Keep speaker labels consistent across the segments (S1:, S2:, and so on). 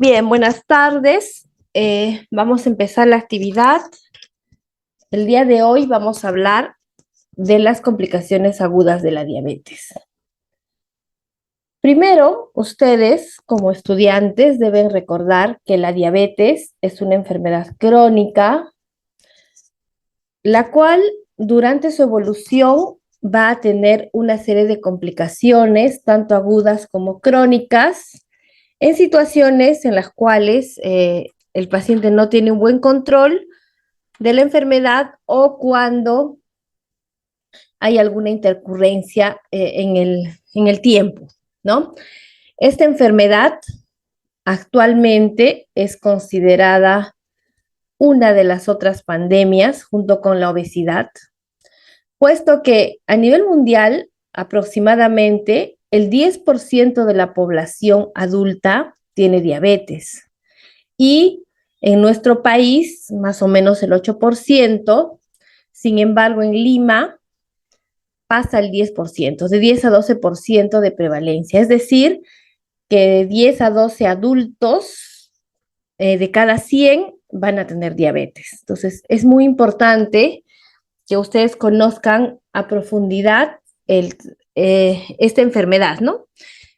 S1: Bien, buenas tardes. Vamos a empezar la actividad. El día de hoy vamos a hablar de las complicaciones agudas de la diabetes. Primero, ustedes como estudiantes deben recordar que la diabetes es una enfermedad crónica, la cual durante su evolución va a tener una serie de complicaciones, tanto agudas como crónicas, en situaciones en las cuales el paciente no tiene un buen control de la enfermedad o cuando hay alguna intercurrencia en el tiempo, ¿no? Esta enfermedad actualmente es considerada una de las otras pandemias junto con la obesidad, puesto que a nivel mundial aproximadamente el 10% de la población adulta tiene diabetes y en nuestro país más o menos el 8%. Sin embargo, en Lima pasa el 10%, de 10 a 12% de prevalencia, es decir, que de 10 a 12 adultos de cada 100 van a tener diabetes. Entonces, es muy importante que ustedes conozcan a profundidad esta enfermedad, ¿no?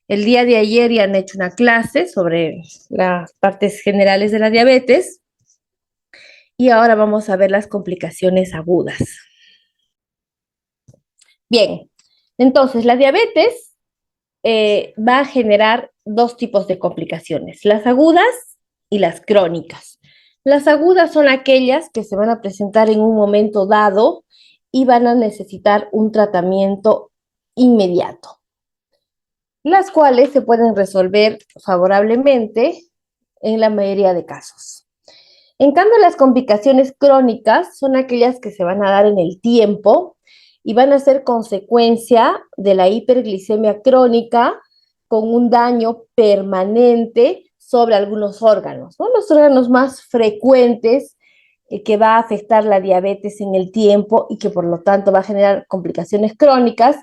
S1: El día de ayer ya han hecho una clase sobre las partes generales de la diabetes y ahora vamos a ver las complicaciones agudas. Bien, entonces la diabetes va a generar dos tipos de complicaciones, las agudas y las crónicas. Las agudas son aquellas que se van a presentar en un momento dado y van a necesitar un tratamiento inmediato, las cuales se pueden resolver favorablemente en la mayoría de casos. En cambio, las complicaciones crónicas son aquellas que se van a dar en el tiempo y van a ser consecuencia de la hiperglicemia crónica con un daño permanente sobre algunos órganos, ¿no? Los órganos más frecuentes que va a afectar la diabetes en el tiempo y que por lo tanto va a generar complicaciones crónicas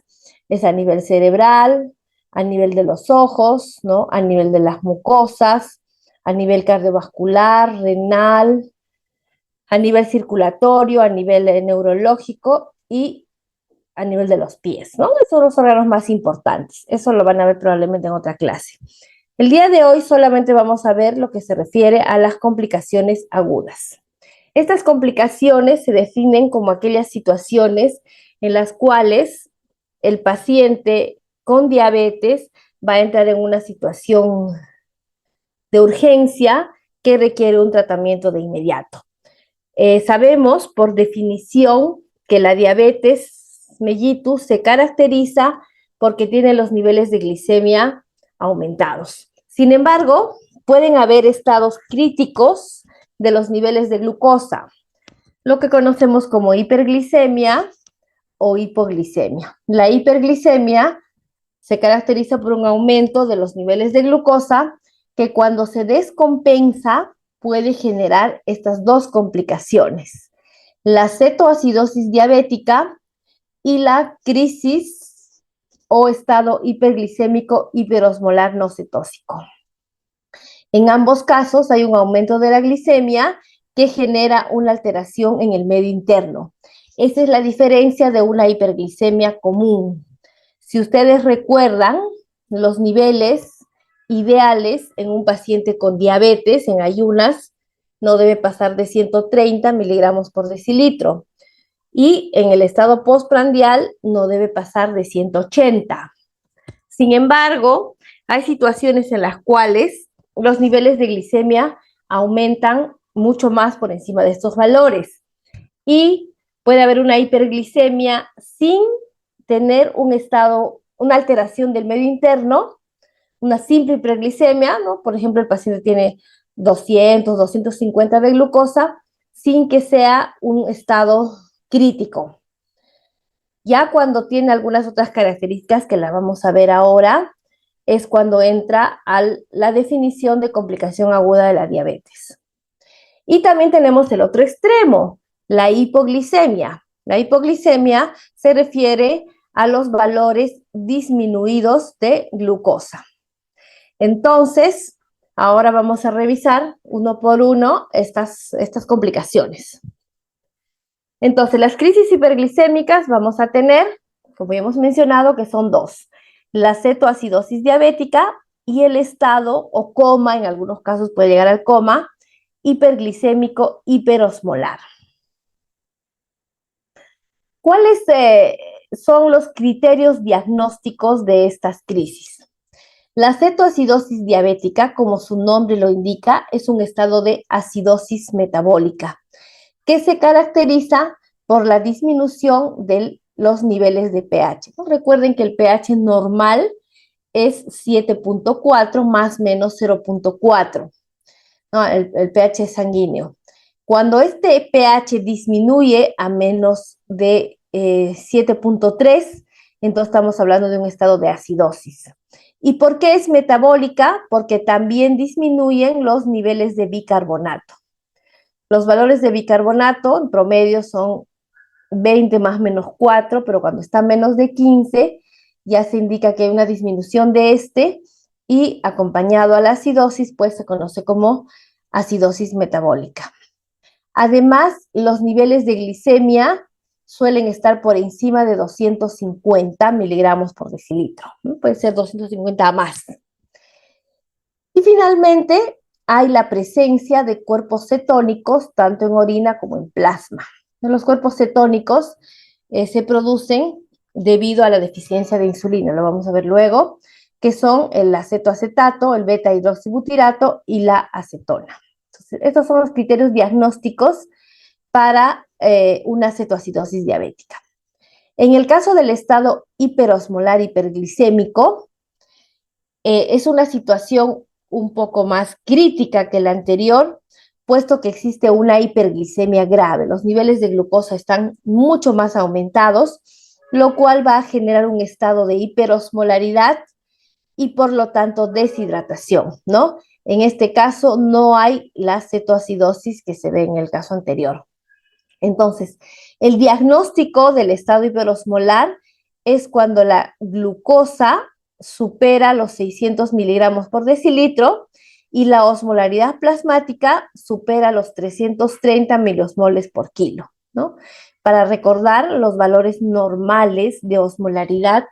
S1: es a nivel cerebral, a nivel de los ojos, ¿no? A nivel de las mucosas, a nivel cardiovascular, renal, a nivel circulatorio, a nivel neurológico y a nivel de los pies, ¿no? Esos son los órganos más importantes. Eso lo van a ver probablemente en otra clase. El día de hoy solamente vamos a ver lo que se refiere a las complicaciones agudas. Estas complicaciones se definen como aquellas situaciones en las cuales el paciente con diabetes va a entrar en una situación de urgencia que requiere un tratamiento de inmediato. Sabemos por definición que la diabetes mellitus se caracteriza porque tiene los niveles de glicemia aumentados. Sin embargo, pueden haber estados críticos de los niveles de glucosa, lo que conocemos como hiperglicemia o hipoglicemia. La hiperglicemia se caracteriza por un aumento de los niveles de glucosa que cuando se descompensa puede generar estas dos complicaciones, la cetoacidosis diabética y la crisis o estado hiperglicémico hiperosmolar no cetósico. En ambos casos hay un aumento de la glicemia que genera una alteración en el medio interno. Esa es la diferencia de una hiperglicemia común. Si ustedes recuerdan, los niveles ideales en un paciente con diabetes en ayunas no debe pasar de 130 miligramos por decilitro y en el estado postprandial no debe pasar de 180. Sin embargo, hay situaciones en las cuales los niveles de glicemia aumentan mucho más por encima de estos valores y puede haber una hiperglicemia sin tener una alteración del medio interno, una simple hiperglicemia, ¿no? Por ejemplo, el paciente tiene 200, 250 de glucosa, sin que sea un estado crítico. Ya cuando tiene algunas otras características que las vamos a ver ahora, es cuando entra a la definición de complicación aguda de la diabetes. Y también tenemos el otro extremo, la hipoglicemia. La hipoglicemia se refiere a los valores disminuidos de glucosa. Entonces, Ahora vamos a revisar uno por uno estas complicaciones. Entonces, las crisis hiperglicémicas vamos a tener, como ya hemos mencionado, que son dos: la cetoacidosis diabética y el estado o coma, en algunos casos puede llegar al coma, hiperglicémico hiperosmolar. ¿Cuáles son los criterios diagnósticos de estas crisis? La cetoacidosis diabética, como su nombre lo indica, es un estado de acidosis metabólica que se caracteriza por la disminución de los niveles de pH. ¿No? Recuerden que el pH normal es 7.4 más menos 0.4, ¿no? El pH sanguíneo. Cuando este pH disminuye a menos de 7.3, entonces estamos hablando de un estado de acidosis. ¿Y por qué es metabólica? Porque también disminuyen los niveles de bicarbonato. Los valores de bicarbonato en promedio son 20 más menos 4, pero cuando está menos de 15 ya se indica que hay una disminución de este, y acompañado a la acidosis pues se conoce como acidosis metabólica. Además, los niveles de glicemia suelen estar por encima de 250 miligramos por decilitro. Puede ser 250 más. Y finalmente, hay la presencia de cuerpos cetónicos, tanto en orina como en plasma. Los cuerpos cetónicos se producen debido a la deficiencia de insulina, lo vamos a ver luego, que son el acetoacetato, el beta-hidroxibutirato y la acetona. Entonces, estos son los criterios diagnósticos para una cetoacidosis diabética. En el caso del estado hiperosmolar hiperglicémico, es una situación un poco más crítica que la anterior, puesto que existe una hiperglicemia grave. Los niveles de glucosa están mucho más aumentados, lo cual va a generar un estado de hiperosmolaridad y por lo tanto deshidratación, ¿no? En este caso no hay la cetoacidosis que se ve en el caso anterior. Entonces, el diagnóstico del estado hiperosmolar es cuando la glucosa supera los 600 miligramos por decilitro y la osmolaridad plasmática supera los 330 miliosmoles por kilo, ¿no? Para recordar, los valores normales de osmolaridad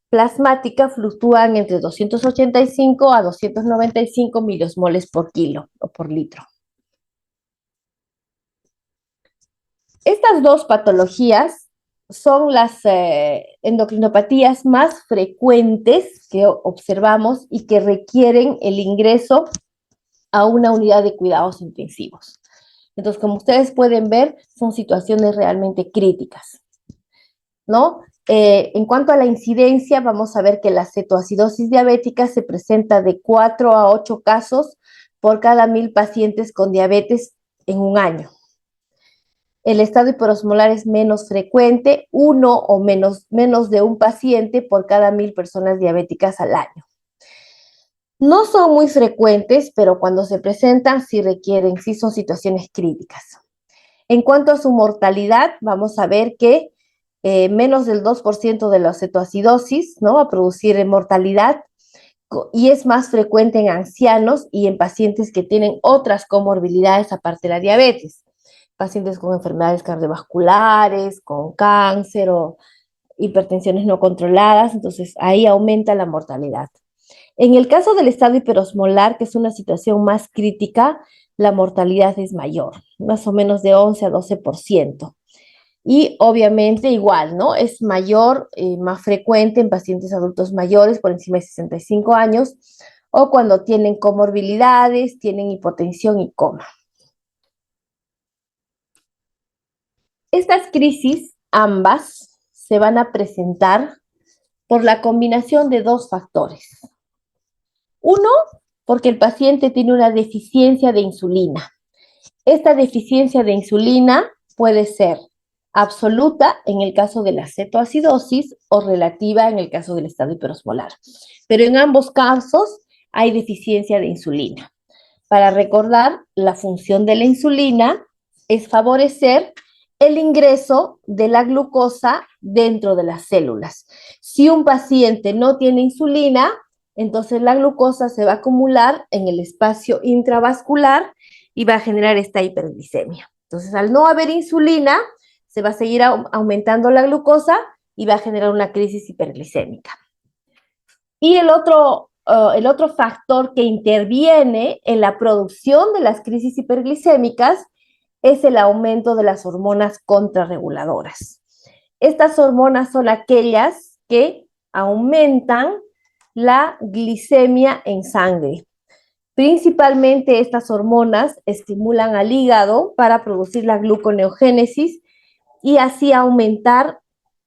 S1: plasmática fluctúan entre 285 a 295 miliosmoles por kilo o por litro. Estas dos patologías son las endocrinopatías más frecuentes que observamos y que requieren el ingreso a una unidad de cuidados intensivos. Entonces, como ustedes pueden ver, son situaciones realmente críticas, ¿no? En cuanto a la incidencia, vamos a ver que la cetoacidosis diabética se presenta de 4 a 8 casos por cada 1000 pacientes con diabetes en un año. El estado hiperosmolar es menos frecuente, uno o menos de un paciente por cada 1000 personas diabéticas al año. No son muy frecuentes, pero cuando se presentan sí son situaciones críticas. En cuanto a su mortalidad, vamos a ver que menos del 2% de la cetoacidosis, ¿no?, va a producir mortalidad, y es más frecuente en ancianos y en pacientes que tienen otras comorbilidades aparte de la diabetes. Pacientes con enfermedades cardiovasculares, con cáncer o hipertensiones no controladas, entonces ahí aumenta la mortalidad. En el caso del estado hiperosmolar, que es una situación más crítica, la mortalidad es mayor, más o menos de 11 a 12%. Y obviamente igual, ¿no? Es mayor, más frecuente en pacientes adultos mayores por encima de 65 años o cuando tienen comorbilidades, tienen hipotensión y coma. Estas crisis, ambas, se van a presentar por la combinación de dos factores. Uno, porque el paciente tiene una deficiencia de insulina. Esta deficiencia de insulina puede ser absoluta en el caso de la cetoacidosis o relativa en el caso del estado hiperosmolar. Pero en ambos casos hay deficiencia de insulina. Para recordar, la función de la insulina es favorecer el ingreso de la glucosa dentro de las células. Si un paciente no tiene insulina, Entonces la glucosa se va a acumular en el espacio intravascular y va a generar esta hiperglicemia. Entonces, al no haber insulina, se va a seguir aumentando la glucosa y va a generar una crisis hiperglicémica. Y el otro factor que interviene en la producción de las crisis hiperglicémicas es el aumento de las hormonas contrarreguladoras. Estas hormonas son aquellas que aumentan la glicemia en sangre. Principalmente estas hormonas estimulan al hígado para producir la gluconeogénesis y así aumentar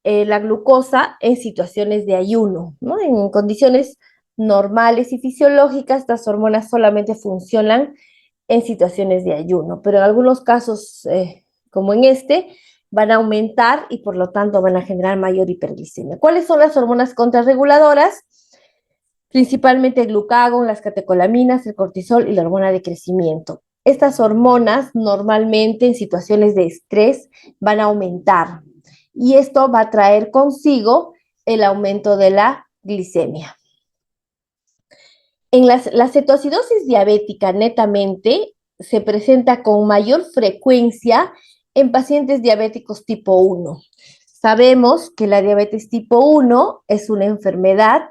S1: la glucosa en situaciones de ayuno, ¿no? En condiciones normales y fisiológicas, estas hormonas solamente funcionan en situaciones de ayuno, pero en algunos casos, como en este, van a aumentar y por lo tanto van a generar mayor hiperglicemia. ¿Cuáles son las hormonas contrarreguladoras? Principalmente el glucagón, las catecolaminas, el cortisol y la hormona de crecimiento. Estas hormonas normalmente en situaciones de estrés van a aumentar y esto va a traer consigo el aumento de la glicemia. En la cetoacidosis diabética netamente se presenta con mayor frecuencia en pacientes diabéticos tipo 1. Sabemos que la diabetes tipo 1 es una enfermedad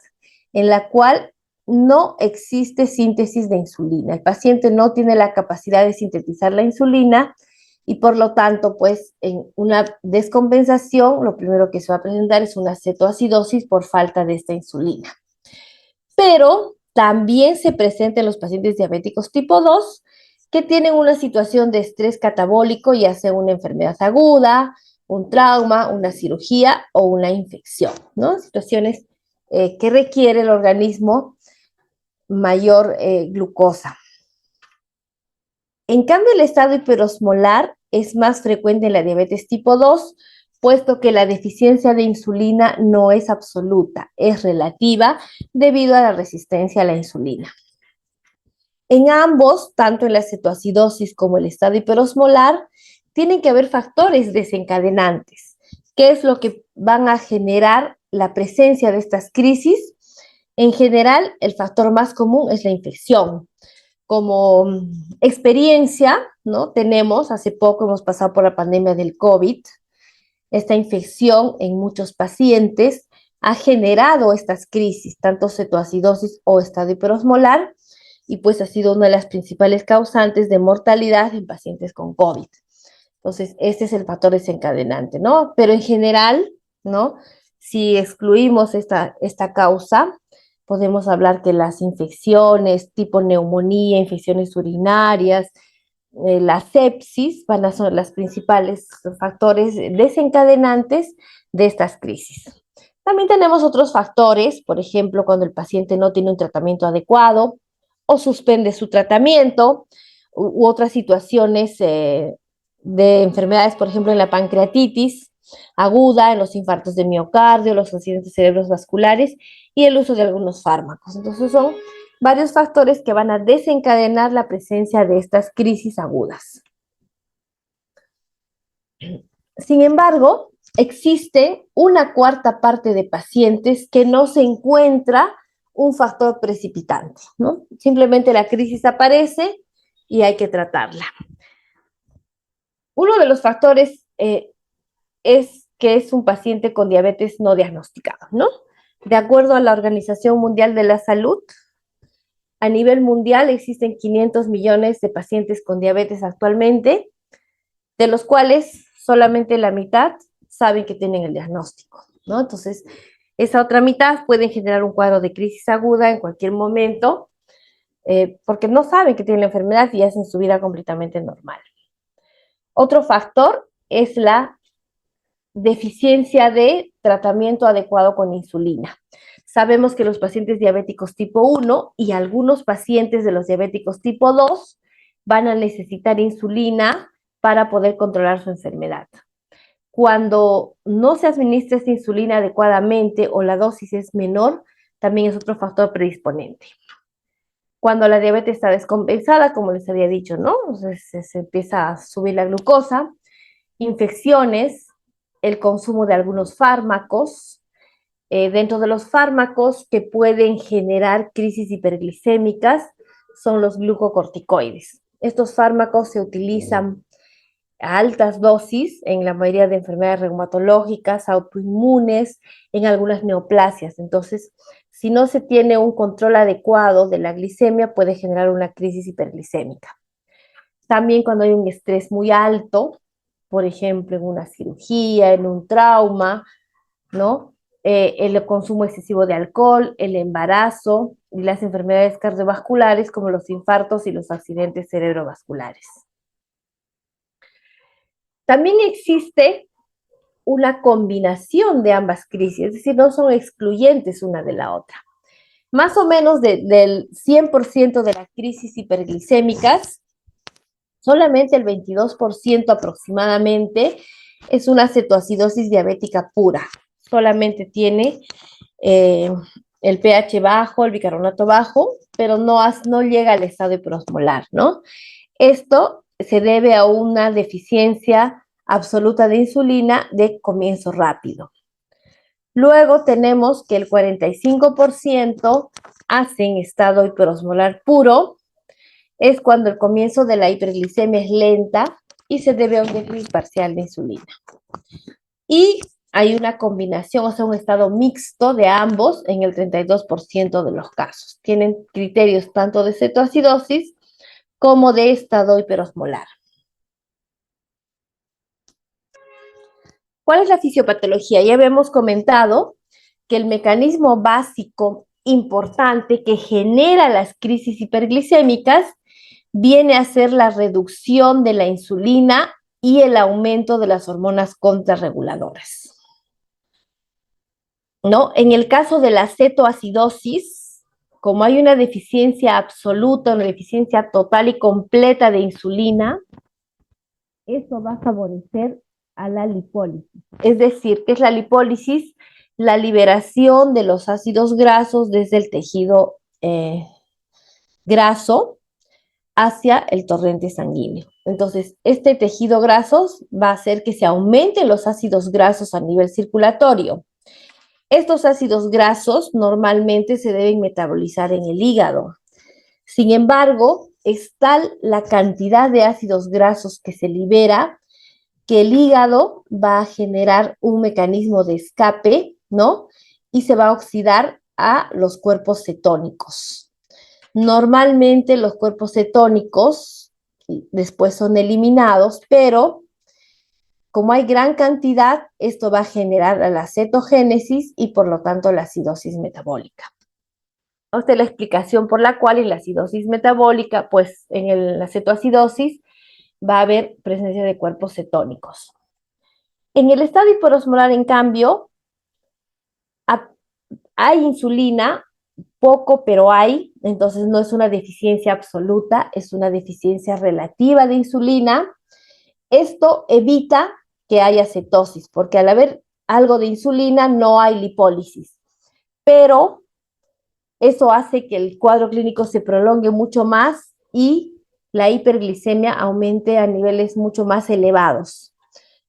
S1: en la cual no existe síntesis de insulina. El paciente no tiene la capacidad de sintetizar la insulina y por lo tanto, pues en una descompensación, lo primero que se va a presentar es una cetoacidosis por falta de esta insulina. Pero también se presenta en los pacientes diabéticos tipo 2 que tienen una situación de estrés catabólico, ya sea una enfermedad aguda, un trauma, una cirugía o una infección, ¿no? Situaciones que requiere el organismo mayor glucosa. En cambio, el estado hiperosmolar es más frecuente en la diabetes tipo 2, puesto que la deficiencia de insulina no es absoluta, es relativa debido a la resistencia a la insulina. En ambos, tanto en la cetoacidosis como el estado hiperosmolar, tienen que haber factores desencadenantes. ¿Qué es lo que van a generar la presencia de estas crisis? En general, el factor más común es la infección. Como experiencia, ¿no? Tenemos, hace poco hemos pasado por la pandemia del COVID, esta infección en muchos pacientes ha generado estas crisis, tanto cetoacidosis o estado hiperosmolar, y pues ha sido una de las principales causantes de mortalidad en pacientes con COVID. Entonces, este es el factor desencadenante, ¿no? Pero en general, ¿no? Si excluimos esta causa, podemos hablar que las infecciones tipo neumonía, infecciones urinarias, la sepsis van a ser los principales factores desencadenantes de estas crisis. También tenemos otros factores, por ejemplo, cuando el paciente no tiene un tratamiento adecuado o suspende su tratamiento u otras situaciones de enfermedades, por ejemplo, en la pancreatitis aguda, en los infartos de miocardio, los accidentes cerebrovasculares y el uso de algunos fármacos. Entonces son varios factores que van a desencadenar la presencia de estas crisis agudas. Sin embargo, existe una cuarta parte de pacientes que no se encuentra un factor precipitante, ¿no? Simplemente la crisis aparece y hay que tratarla. Uno de los factores es que es un paciente con diabetes no diagnosticado, ¿no? De acuerdo a la Organización Mundial de la Salud, a nivel mundial existen 500 millones de pacientes con diabetes actualmente, de los cuales solamente la mitad saben que tienen el diagnóstico, ¿no? Entonces, esa otra mitad puede generar un cuadro de crisis aguda en cualquier momento, porque no saben que tienen la enfermedad y hacen su vida completamente normal. Otro factor es la deficiencia de tratamiento adecuado con insulina. Sabemos que los pacientes diabéticos tipo 1 y algunos pacientes de los diabéticos tipo 2 van a necesitar insulina para poder controlar su enfermedad. Cuando no se administra esta insulina adecuadamente o la dosis es menor, también es otro factor predisponente. Cuando la diabetes está descompensada, como les había dicho, ¿no? Entonces se empieza a subir la glucosa, infecciones, el consumo de algunos fármacos, Dentro de los fármacos que pueden generar crisis hiperglicémicas son los glucocorticoides. Estos fármacos se utilizan a altas dosis en la mayoría de enfermedades reumatológicas, autoinmunes, en algunas neoplasias. Entonces, si no se tiene un control adecuado de la glicemia, puede generar una crisis hiperglicémica. También cuando hay un estrés muy alto, por ejemplo, en una cirugía, en un trauma, ¿no? El consumo excesivo de alcohol, el embarazo y las enfermedades cardiovasculares como los infartos y los accidentes cerebrovasculares. También existe una combinación de ambas crisis, es decir, no son excluyentes una de la otra. Más o menos del 100% de las crisis hiperglicémicas, solamente el 22% aproximadamente es una cetoacidosis diabética pura. Solamente tiene el pH bajo, el bicarbonato bajo, pero no llega al estado hiperosmolar, ¿no? Esto se debe a una deficiencia absoluta de insulina de comienzo rápido. Luego tenemos que el 45% hacen estado hiperosmolar puro, es cuando el comienzo de la hiperglicemia es lenta y se debe a un déficit parcial de insulina. Y hay una combinación, o sea, un estado mixto de ambos en el 32% de los casos. Tienen criterios tanto de cetoacidosis como de estado hiperosmolar. ¿Cuál es la fisiopatología? Ya habíamos comentado que el mecanismo básico importante que genera las crisis hiperglicémicas viene a ser la reducción de la insulina y el aumento de las hormonas contrarreguladoras, ¿no? En el caso de la cetoacidosis, como hay una deficiencia absoluta, una deficiencia total y completa de insulina, eso va a favorecer a la lipólisis. Es decir, ¿qué es la lipólisis? La liberación de los ácidos grasos desde el tejido graso hacia el torrente sanguíneo. Entonces, este tejido graso va a hacer que se aumenten los ácidos grasos a nivel circulatorio. Estos ácidos grasos normalmente se deben metabolizar en el hígado. Sin embargo, es tal la cantidad de ácidos grasos que se libera que el hígado va a generar un mecanismo de escape, ¿no? Y se va a oxidar a los cuerpos cetónicos. Normalmente los cuerpos cetónicos después son eliminados, pero como hay gran cantidad, esto va a generar la cetogénesis y por lo tanto la acidosis metabólica. Esta es la explicación por la cual en la acidosis metabólica, pues la cetoacidosis, va a haber presencia de cuerpos cetónicos. En el estado hiperosmolar, en cambio, hay insulina, poco, pero hay, entonces no es una deficiencia absoluta, es una deficiencia relativa de insulina. Esto evita que haya cetosis, porque al haber algo de insulina no hay lipólisis, pero eso hace que el cuadro clínico se prolongue mucho más y la hiperglicemia aumente a niveles mucho más elevados,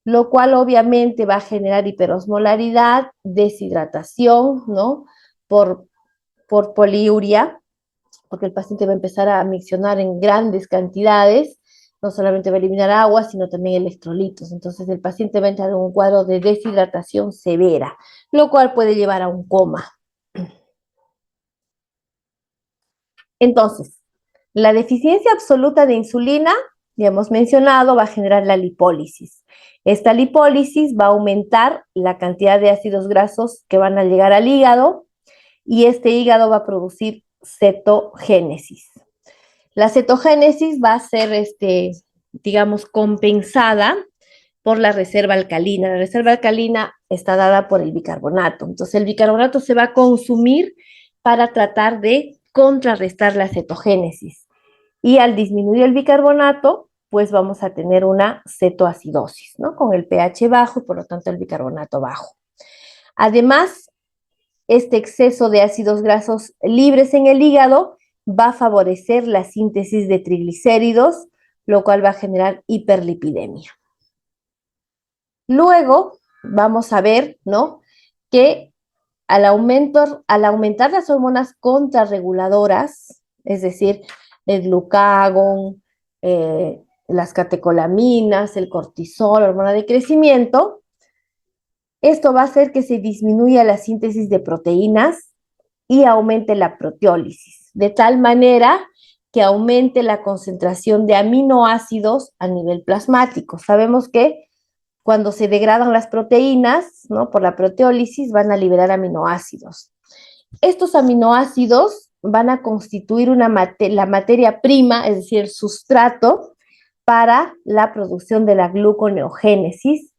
S1: lo cual obviamente va a generar hiperosmolaridad, deshidratación, ¿no? Por poliuria, porque el paciente va a empezar a miccionar en grandes cantidades, no solamente va a eliminar agua, sino también electrolitos. Entonces el paciente va a entrar en un cuadro de deshidratación severa, lo cual puede llevar a un coma. Entonces, la deficiencia absoluta de insulina, ya hemos mencionado, va a generar la lipólisis. Esta lipólisis va a aumentar la cantidad de ácidos grasos que van a llegar al hígado y este hígado va a producir cetogénesis. La cetogénesis va a ser, digamos, compensada por la reserva alcalina. La reserva alcalina está dada por el bicarbonato. Entonces, el bicarbonato se va a consumir para tratar de contrarrestar la cetogénesis. Y al disminuir el bicarbonato, pues vamos a tener una cetoacidosis, ¿no? Con el pH bajo y por lo tanto el bicarbonato bajo. Además, este exceso de ácidos grasos libres en el hígado va a favorecer la síntesis de triglicéridos, lo cual va a generar hiperlipidemia. Luego vamos a ver, ¿no? Que al aumentar las hormonas contrarreguladoras, es decir, el glucagón, las catecolaminas, el cortisol, la hormona de crecimiento, esto va a hacer que se disminuya la síntesis de proteínas y aumente la proteólisis, de tal manera que aumente la concentración de aminoácidos a nivel plasmático. Sabemos que cuando se degradan las proteínas, ¿no? Por la proteólisis van a liberar aminoácidos. Estos aminoácidos van a constituir la materia prima, es decir, el sustrato para la producción de la gluconeogénesis,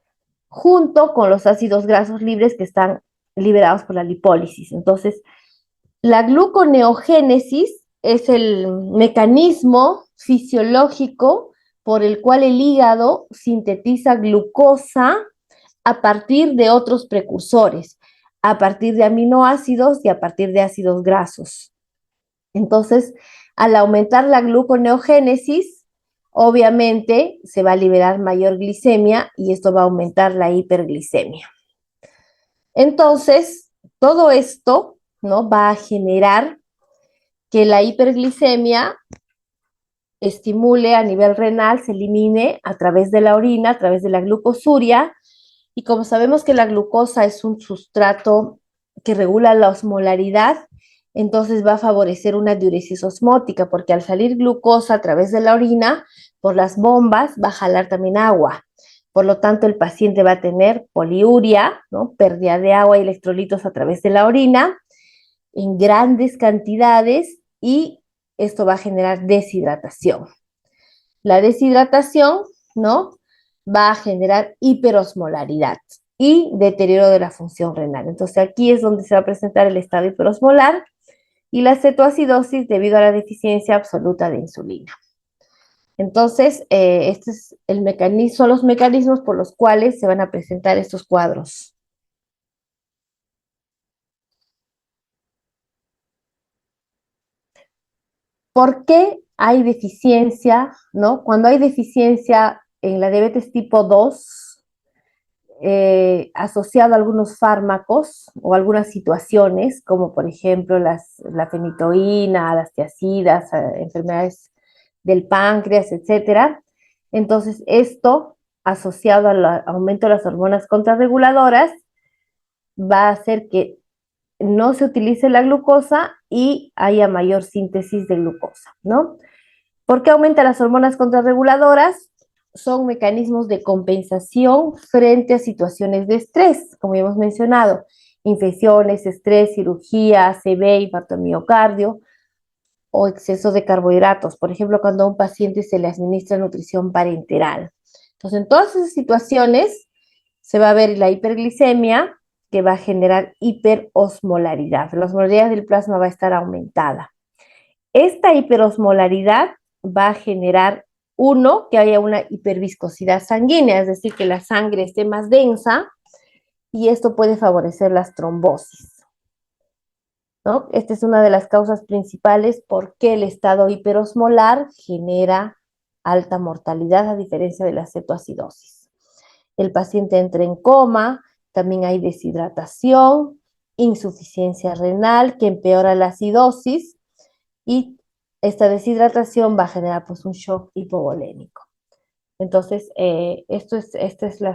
S1: junto con los ácidos grasos libres que están liberados por la lipólisis. Entonces, la gluconeogénesis es el mecanismo fisiológico por el cual el hígado sintetiza glucosa a partir de otros precursores, a partir de aminoácidos y a partir de ácidos grasos. Entonces, al aumentar la gluconeogénesis, obviamente se va a liberar mayor glicemia y esto va a aumentar la hiperglicemia. Entonces, todo esto, ¿no? Va a generar que la hiperglicemia estimule a nivel renal, se elimine a través de la orina, a través de la glucosuria, y como sabemos que la glucosa es un sustrato que regula la osmolaridad, entonces va a favorecer una diuresis osmótica, porque al salir glucosa a través de la orina, por las bombas va a jalar también agua. Por lo tanto, el paciente va a tener poliuria, ¿no? Pérdida de agua y electrolitos a través de la orina en grandes cantidades y esto va a generar deshidratación. La deshidratación, ¿no? Va a generar hiperosmolaridad y deterioro de la función renal. Entonces aquí es donde se va a presentar el estado hiperosmolar y la cetoacidosis debido a la deficiencia absoluta de insulina. Entonces, este es el mecanismo, son los mecanismos por los cuales se van a presentar estos cuadros. ¿Por qué hay deficiencia, no? Cuando hay deficiencia en la diabetes tipo 2, asociado a algunos fármacos o algunas situaciones, como por ejemplo la fenitoína, las tiazidas, enfermedades del páncreas, etcétera. Entonces, esto, asociado al aumento de las hormonas contrarreguladoras, va a hacer que no se utilice la glucosa y haya mayor síntesis de glucosa, ¿no? ¿Por qué aumenta las hormonas contrarreguladoras? Son mecanismos de compensación frente a situaciones de estrés, como ya hemos mencionado, infecciones, estrés, cirugía, ACV, infarto de miocardio o exceso de carbohidratos. Por ejemplo, cuando a un paciente se le administra nutrición parenteral. Entonces, en todas esas situaciones se va a ver la hiperglicemia, que va a generar hiperosmolaridad. La osmolaridad del plasma va a estar aumentada. Esta hiperosmolaridad va a generar, uno, que haya una hiperviscosidad sanguínea, es decir, que la sangre esté más densa y esto puede favorecer las trombosis, ¿no? Esta es una de las causas principales por qué el estado hiperosmolar genera alta mortalidad a diferencia de la cetoacidosis. El paciente entra en coma, también hay deshidratación, insuficiencia renal que empeora la acidosis y esta deshidratación va a generar pues un shock hipovolémico. Entonces,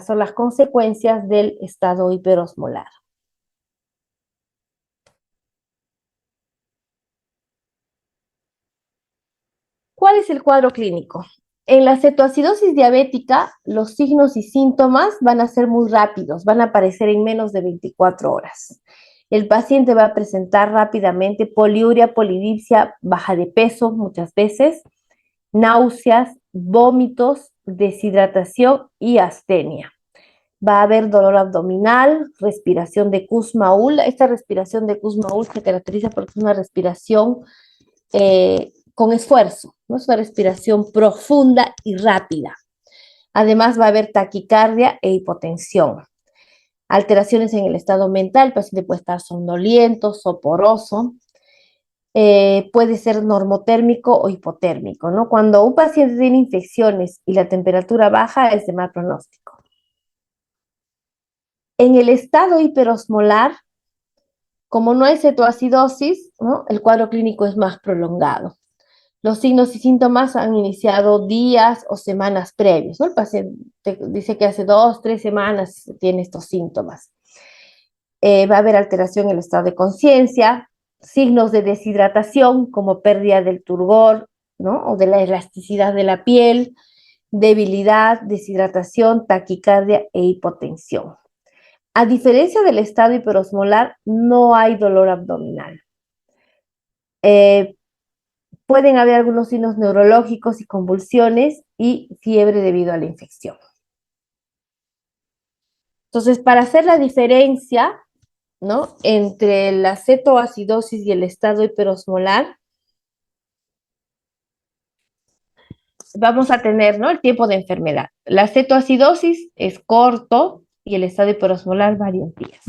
S1: son las consecuencias del estado hiperosmolar. ¿Cuál es el cuadro clínico? En la cetoacidosis diabética, los signos y síntomas van a ser muy rápidos, van a aparecer en menos de 24 horas. El paciente va a presentar rápidamente poliuria, polidipsia, baja de peso muchas veces, náuseas, vómitos, deshidratación y astenia. Va a haber dolor abdominal, respiración de Kussmaul. Esta respiración de Kussmaul se caracteriza porque es una respiración con esfuerzo, ¿no? Es una respiración profunda y rápida. Además va a haber taquicardia e hipotensión. Alteraciones en el estado mental, el paciente puede estar somnoliento, soporoso, puede ser normotérmico o hipotérmico, ¿no? Cuando un paciente tiene infecciones y la temperatura baja es de mal pronóstico. En el estado hiperosmolar, como no hay cetoacidosis, ¿no? El cuadro clínico es más prolongado. Los signos y síntomas han iniciado días o semanas previos, ¿no? El paciente dice que hace 2, 3 semanas tiene estos síntomas. Va a haber alteración en el estado de conciencia, signos de deshidratación como pérdida del turgor, ¿no? O de la elasticidad de la piel, debilidad, deshidratación, taquicardia e hipotensión. A diferencia del estado hiperosmolar, no hay dolor abdominal. Pueden haber algunos signos neurológicos y convulsiones y fiebre debido a la infección. Entonces, para hacer la diferencia, ¿no?, entre la cetoacidosis y el estado hiperosmolar, vamos a tener, ¿no?, el tiempo de enfermedad. La cetoacidosis es corto y el estado hiperosmolar varios días.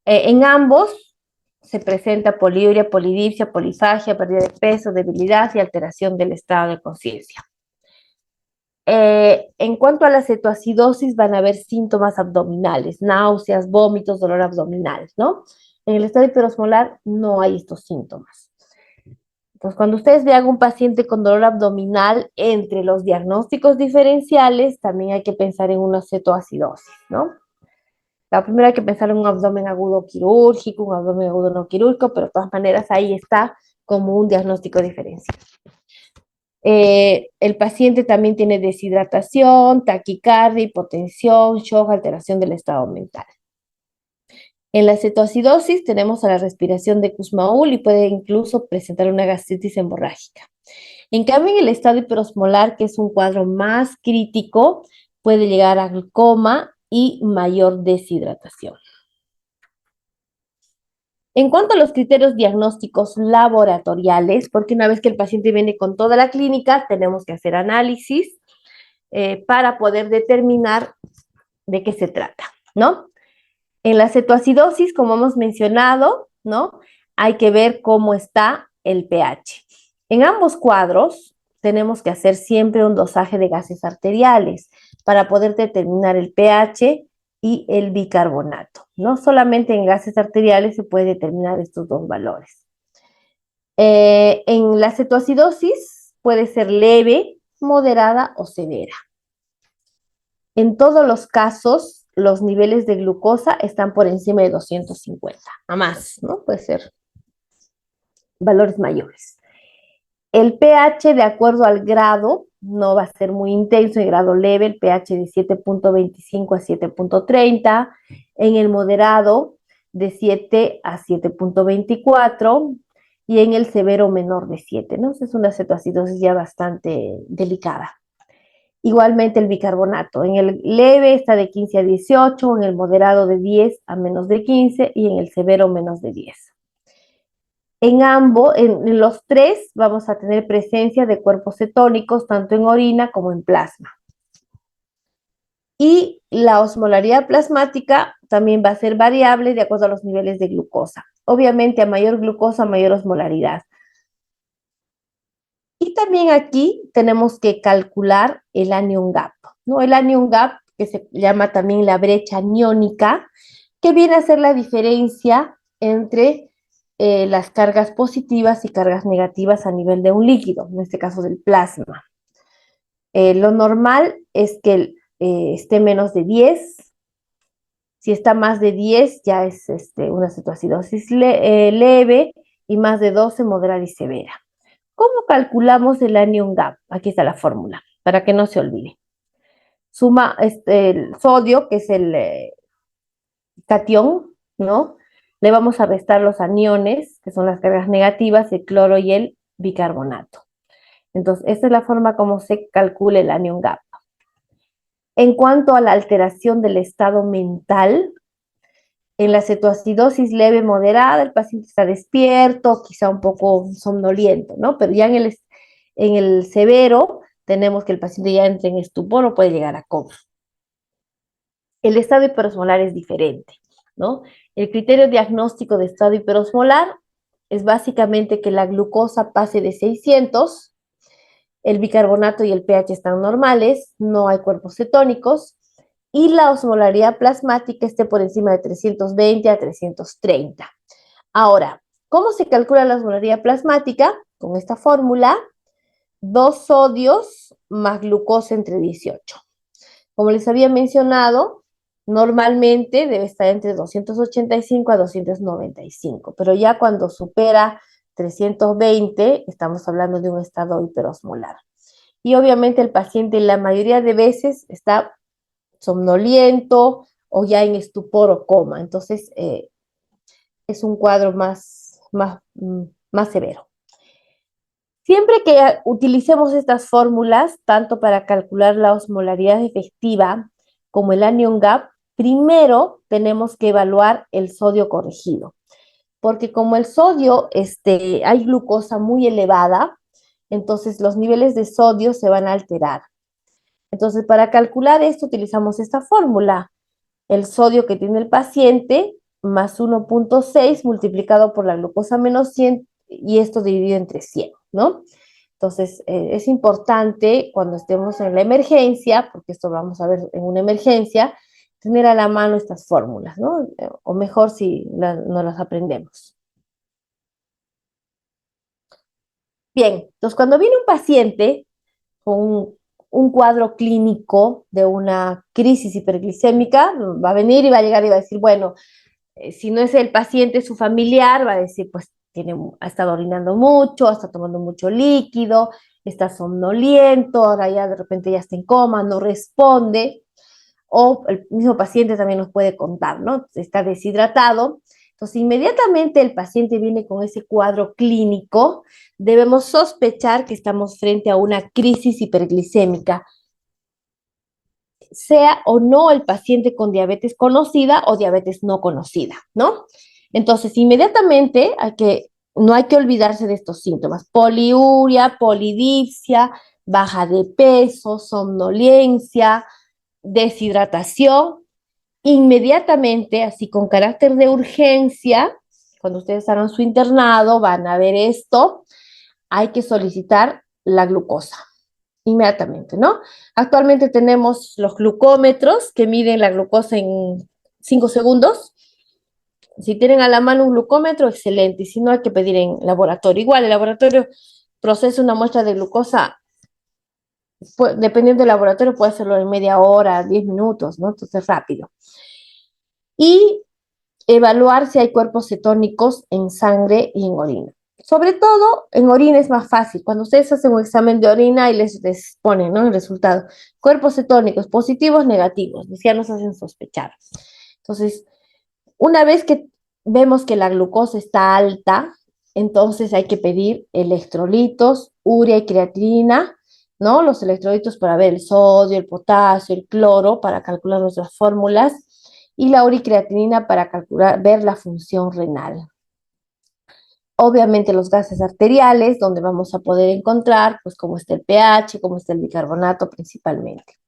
S1: En ambos se presenta poliuria, polidipsia, polifagia, pérdida de peso, debilidad y alteración del estado de conciencia. En cuanto a la cetoacidosis, van a haber síntomas abdominales, náuseas, vómitos, dolor abdominal, ¿no? En el estado hiperosmolar no hay estos síntomas. Entonces, cuando ustedes vean un paciente con dolor abdominal, entre los diagnósticos diferenciales, también hay que pensar en una cetoacidosis, ¿no? La primera hay que pensar en un abdomen agudo quirúrgico, un abdomen agudo no quirúrgico, pero de todas maneras ahí está como un diagnóstico diferencial. El paciente también tiene deshidratación, taquicardia, hipotensión, shock, alteración del estado mental. En la cetoacidosis tenemos a la respiración de Kussmaul y puede incluso presentar una gastritis hemorrágica. En cambio, en el estado hiperosmolar, que es un cuadro más crítico, puede llegar a coma y mayor deshidratación. En cuanto a los criterios diagnósticos laboratoriales, porque una vez que el paciente viene con toda la clínica, tenemos que hacer análisis para poder determinar de qué se trata, ¿no? En la cetoacidosis, como hemos mencionado, ¿no?, hay que ver cómo está el pH. En ambos cuadros tenemos que hacer siempre un dosaje de gases arteriales para poder determinar el pH y el bicarbonato. No solamente en gases arteriales se puede determinar estos dos valores. En la cetoacidosis puede ser leve, moderada o severa. En todos los casos, los niveles de glucosa están por encima de 250, a más, ¿no? Puede ser valores mayores. El pH, de acuerdo al grado, no va a ser muy intenso. En grado leve, el pH de 7.25 a 7.30. En el moderado, de 7 a 7.24. Y en el severo, menor de 7, ¿no? Es una cetoacidosis ya bastante delicada. Igualmente el bicarbonato. En el leve está de 15 a 18, en el moderado de 10 a menos de 15 y en el severo menos de 10. En ambos, en los tres, vamos a tener presencia de cuerpos cetónicos, tanto en orina como en plasma. Y la osmolaridad plasmática también va a ser variable de acuerdo a los niveles de glucosa. Obviamente, a mayor glucosa, mayor osmolaridad. Y también aquí tenemos que calcular el anion gap, ¿no? El anion gap, que se llama también la brecha aniónica, que viene a ser la diferencia entre las cargas positivas y cargas negativas a nivel de un líquido, en este caso del plasma. Lo normal es que esté menos de 10. Si está más de 10, ya es una cetoacidosis leve, y más de 12, moderada y severa. ¿Cómo calculamos el anion gap? Aquí está la fórmula, para que no se olvide. Suma el sodio, que es el catión, ¿no? Le vamos a restar los aniones, que son las cargas negativas, el cloro y el bicarbonato. Entonces, esta es la forma como se calcula el anion gap. En cuanto a la alteración del estado mental, en la cetoacidosis leve moderada, el paciente está despierto, quizá un poco somnoliento, ¿no? Pero ya en el severo, tenemos que el paciente ya entre en estupor o puede llegar a coma. El estado hiperosmolar es diferente, ¿no? El criterio diagnóstico de estado hiperosmolar es básicamente que la glucosa pase de 600, el bicarbonato y el pH están normales, no hay cuerpos cetónicos, y la osmolaridad plasmática esté por encima de 320 a 330. Ahora, ¿cómo se calcula la osmolaridad plasmática? Con esta fórmula, 2 sodios más glucosa entre 18. Como les había mencionado, normalmente debe estar entre 285 a 295, pero ya cuando supera 320, estamos hablando de un estado hiperosmolar. Y obviamente el paciente la mayoría de veces está somnoliento o ya en estupor o coma, entonces es un cuadro más severo. Siempre que utilicemos estas fórmulas, tanto para calcular la osmolaridad efectiva como el anion gap, primero tenemos que evaluar el sodio corregido, porque como el sodio, hay glucosa muy elevada, entonces los niveles de sodio se van a alterar. Entonces, para calcular esto utilizamos esta fórmula, el sodio que tiene el paciente más 1.6 multiplicado por la glucosa menos 100 y esto dividido entre 100, ¿no? Entonces, es importante cuando estemos en la emergencia, porque esto vamos a ver en una emergencia, tener a la mano estas fórmulas, ¿no? O mejor si no las aprendemos. Bien, entonces cuando viene un paciente con un cuadro clínico de una crisis hiperglicémica, va a venir y va a llegar y va a decir, bueno, si no es el paciente, su familiar, va a decir, pues ha estado orinando mucho, está tomando mucho líquido, está somnoliento, ahora ya de repente ya está en coma, no responde, o el mismo paciente también nos puede contar, ¿no? Está deshidratado. Entonces, inmediatamente el paciente viene con ese cuadro clínico, debemos sospechar que estamos frente a una crisis hiperglicémica, sea o no el paciente con diabetes conocida o diabetes no conocida, ¿no? Entonces, inmediatamente no hay que olvidarse de estos síntomas: poliuria, polidipsia, baja de peso, somnolencia, deshidratación. Inmediatamente, así con carácter de urgencia, cuando ustedes hagan su internado, van a ver esto, hay que solicitar la glucosa inmediatamente, ¿no? Actualmente tenemos los glucómetros que miden la glucosa en 5 segundos. Si tienen a la mano un glucómetro, excelente. Y si no, hay que pedir en laboratorio. Igual, el laboratorio procesa una muestra de glucosa, dependiendo del laboratorio, puede hacerlo en media hora, 10 minutos, ¿no? Entonces, rápido. Y evaluar si hay cuerpos cetónicos en sangre y en orina. Sobre todo en orina es más fácil. Cuando ustedes hacen un examen de orina y les ponen, ¿no?, el resultado, cuerpos cetónicos positivos, negativos, ya nos hacen sospechar. Entonces, una vez que vemos que la glucosa está alta, entonces hay que pedir electrolitos, urea y creatinina, ¿no? Los electrolitos para ver el sodio, el potasio, el cloro, para calcular nuestras fórmulas, y la uricreatinina para calcular, ver la función renal. Obviamente los gases arteriales, donde vamos a poder encontrar, pues, cómo está el pH, cómo está el bicarbonato principalmente.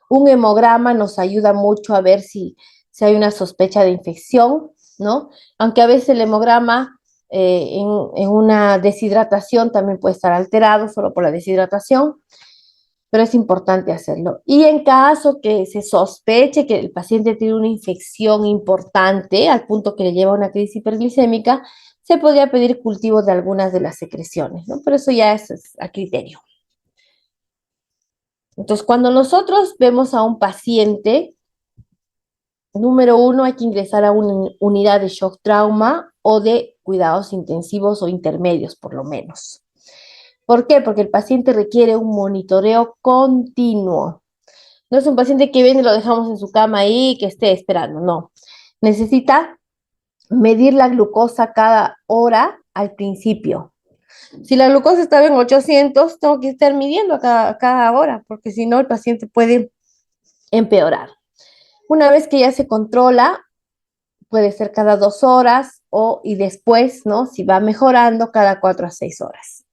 S1: Un hemograma nos ayuda mucho a ver si hay una sospecha de infección, ¿no? Aunque a veces el hemograma en una deshidratación también puede estar alterado solo por la deshidratación, pero es importante hacerlo. Y en caso que se sospeche que el paciente tiene una infección importante al punto que le lleva a una crisis hiperglicémica, se podría pedir cultivo de algunas de las secreciones, ¿no? Pero eso ya es a criterio. Entonces, cuando nosotros vemos a un paciente, número uno, hay que ingresar a una unidad de shock trauma o de cuidados intensivos o intermedios, por lo menos. ¿Por qué? Porque el paciente requiere un monitoreo continuo. No es un paciente que viene y lo dejamos en su cama ahí y que esté esperando, no. Necesita medir la glucosa cada hora al principio. Si la glucosa estaba en 800, tengo que estar midiendo cada hora, porque si no, el paciente puede empeorar. Una vez que ya se controla, puede ser cada 2 horas y después, ¿no? Si va mejorando, cada 4 a 6 horas.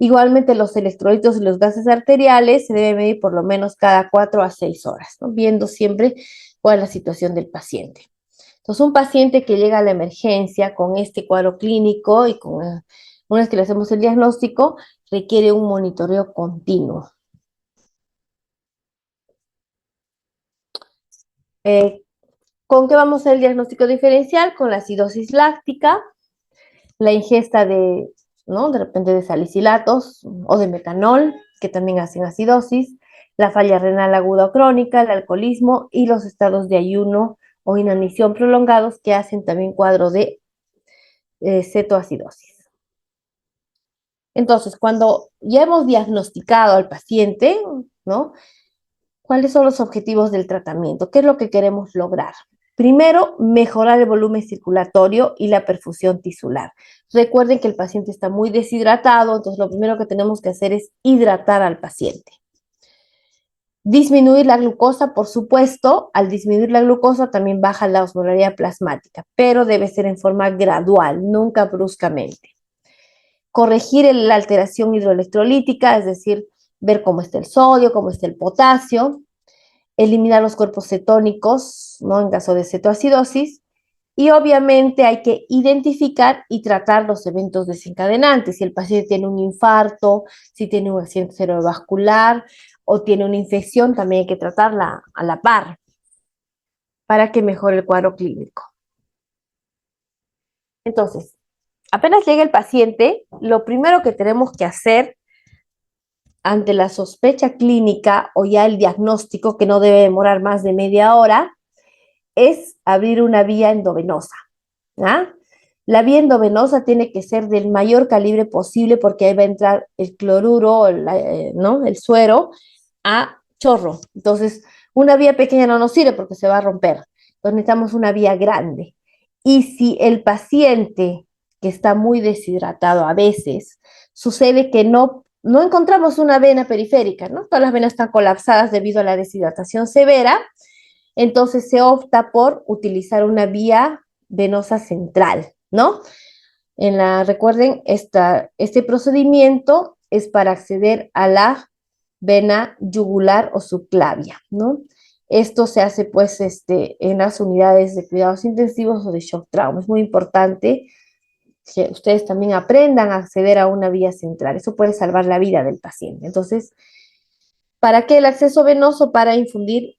S1: Igualmente, los electrolitos y los gases arteriales se deben medir por lo menos cada 4 a 6 horas, ¿no? Viendo siempre cuál es la situación del paciente. Entonces, un paciente que llega a la emergencia con este cuadro clínico y una vez que le hacemos el diagnóstico, requiere un monitoreo continuo. Eh, ¿Con qué vamos a hacer el diagnóstico diferencial? Con la acidosis láctica, la ingesta de, ¿no? De repente de salicilatos o de metanol, que también hacen acidosis, la falla renal aguda o crónica, el alcoholismo y los estados de ayuno o inanición prolongados que hacen también cuadro de cetoacidosis. Entonces, cuando ya hemos diagnosticado al paciente, ¿no? ¿Cuáles son los objetivos del tratamiento? ¿Qué es lo que queremos lograr? Primero, mejorar el volumen circulatorio y la perfusión tisular. Recuerden que el paciente está muy deshidratado, entonces lo primero que tenemos que hacer es hidratar al paciente. Disminuir la glucosa, por supuesto, al disminuir la glucosa también baja la osmolaridad plasmática, pero debe ser en forma gradual, nunca bruscamente. Corregir la alteración hidroelectrolítica, es decir, ver cómo está el sodio, cómo está el potasio, eliminar los cuerpos cetónicos, ¿no? En caso de cetoacidosis, y obviamente hay que identificar y tratar los eventos desencadenantes, si el paciente tiene un infarto, si tiene un accidente cerebrovascular o tiene una infección, también hay que tratarla a la par para que mejore el cuadro clínico. Entonces, apenas llega el paciente, lo primero que tenemos que hacer ante la sospecha clínica o ya el diagnóstico, que no debe demorar más de media hora, es abrir una vía endovenosa. ¿Ah? La vía endovenosa tiene que ser del mayor calibre posible porque ahí va a entrar el cloruro, ¿no? El suero, a chorro. Entonces, una vía pequeña no nos sirve porque se va a romper. Entonces, necesitamos una vía grande. Y si el paciente que está muy deshidratado a veces, sucede que no encontramos una vena periférica, ¿no? Todas las venas están colapsadas debido a la deshidratación severa, entonces se opta por utilizar una vía venosa central, ¿no? Recuerden, este procedimiento es para acceder a la vena yugular o subclavia, ¿no? Esto se hace pues en las unidades de cuidados intensivos o de shock trauma. Es muy importante que ustedes también aprendan a acceder a una vía central. Eso puede salvar la vida del paciente. Entonces, ¿para qué el acceso venoso? Para infundir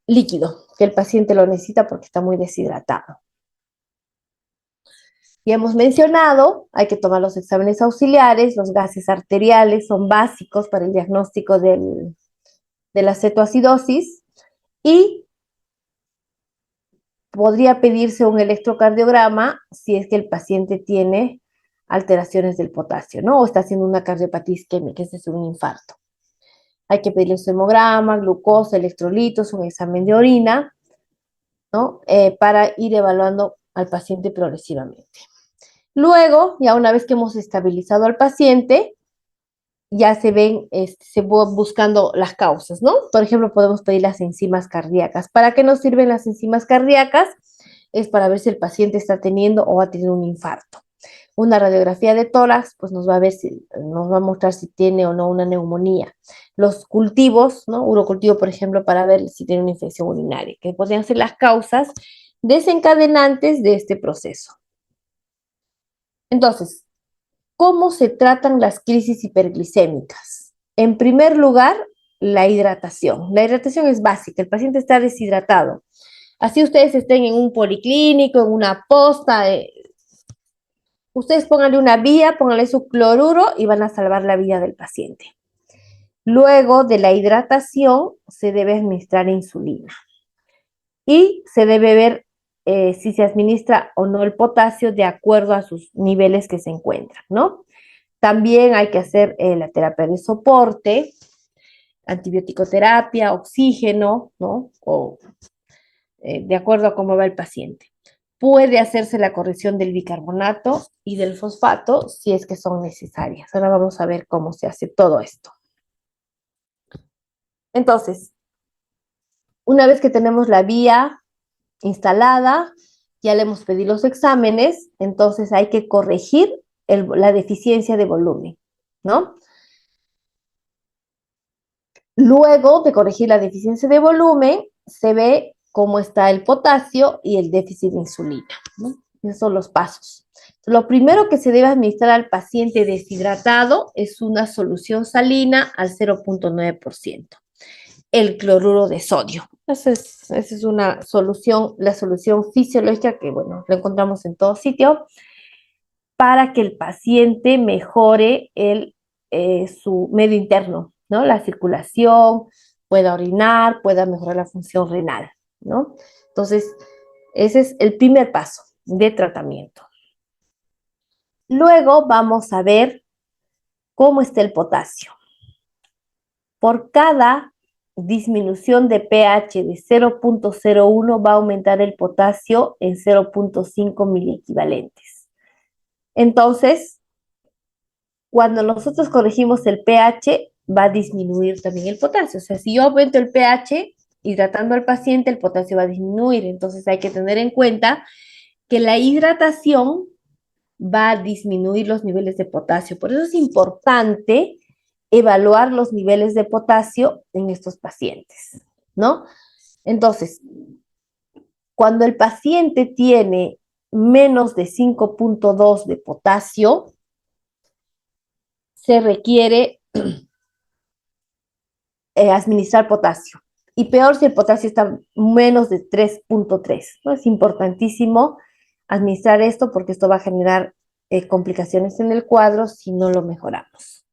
S1: líquido, que el paciente lo necesita porque está muy deshidratado. Ya hemos mencionado, hay que tomar los exámenes auxiliares, los gases arteriales son básicos para el diagnóstico de la cetoacidosis y podría pedirse un electrocardiograma si es que el paciente tiene alteraciones del potasio, ¿no? O está haciendo una cardiopatía isquémica, es decir, un infarto. Hay que pedirle un hemograma, glucosa, electrolitos, un examen de orina, ¿no? Para ir evaluando al paciente progresivamente. Luego, ya una vez que hemos estabilizado al paciente, ya se van buscando las causas, ¿no? Por ejemplo, podemos pedir las enzimas cardíacas. ¿Para qué nos sirven las enzimas cardíacas? Es para ver si el paciente está teniendo o ha tenido un infarto. Una radiografía de tórax, pues nos va a mostrar si tiene o no una neumonía. Los cultivos, ¿no? Urocultivo, por ejemplo, para ver si tiene una infección urinaria, que podrían ser las causas desencadenantes de este proceso. Entonces, ¿cómo se tratan las crisis hiperglicémicas? En primer lugar, la hidratación. La hidratación es básica, el paciente está deshidratado. Así ustedes estén en un policlínico, en una posta, ustedes pónganle una vía, pónganle su cloruro y van a salvar la vida del paciente. Luego de la hidratación, se debe administrar insulina y se debe ver si se administra o no el potasio de acuerdo a sus niveles que se encuentran, ¿no? También hay que hacer la terapia de soporte, antibiótico-terapia, oxígeno, ¿no? O de acuerdo a cómo va el paciente. Puede hacerse la corrección del bicarbonato y del fosfato si es que son necesarias. Ahora vamos a ver cómo se hace todo esto. Entonces, una vez que tenemos la vía instalada, ya le hemos pedido los exámenes, entonces hay que corregir la deficiencia de volumen, ¿no? Luego de corregir la deficiencia de volumen, se ve cómo está el potasio y el déficit de insulina, ¿no? Esos son los pasos. Lo primero que se debe administrar al paciente deshidratado es una solución salina al 0.9%. el cloruro de sodio. Esa es una solución, la solución fisiológica que, bueno, lo encontramos en todo sitio para que el paciente mejore su medio interno, ¿no? La circulación, pueda orinar, pueda mejorar la función renal, ¿no? Entonces, ese es el primer paso de tratamiento. Luego vamos a ver cómo está el potasio. Por cada disminución de pH de 0.01 va a aumentar el potasio en 0.5 miliequivalentes. Entonces, cuando nosotros corregimos el pH, va a disminuir también el potasio. O sea, si yo aumento el pH hidratando al paciente, el potasio va a disminuir. Entonces hay que tener en cuenta que la hidratación va a disminuir los niveles de potasio. Por eso es importante evaluar los niveles de potasio en estos pacientes, ¿no? Entonces, cuando el paciente tiene menos de 5.2 de potasio, se requiere administrar potasio. Y peor si el potasio está menos de 3.3, ¿no? Es importantísimo administrar esto porque esto va a generar complicaciones en el cuadro si no lo mejoramos.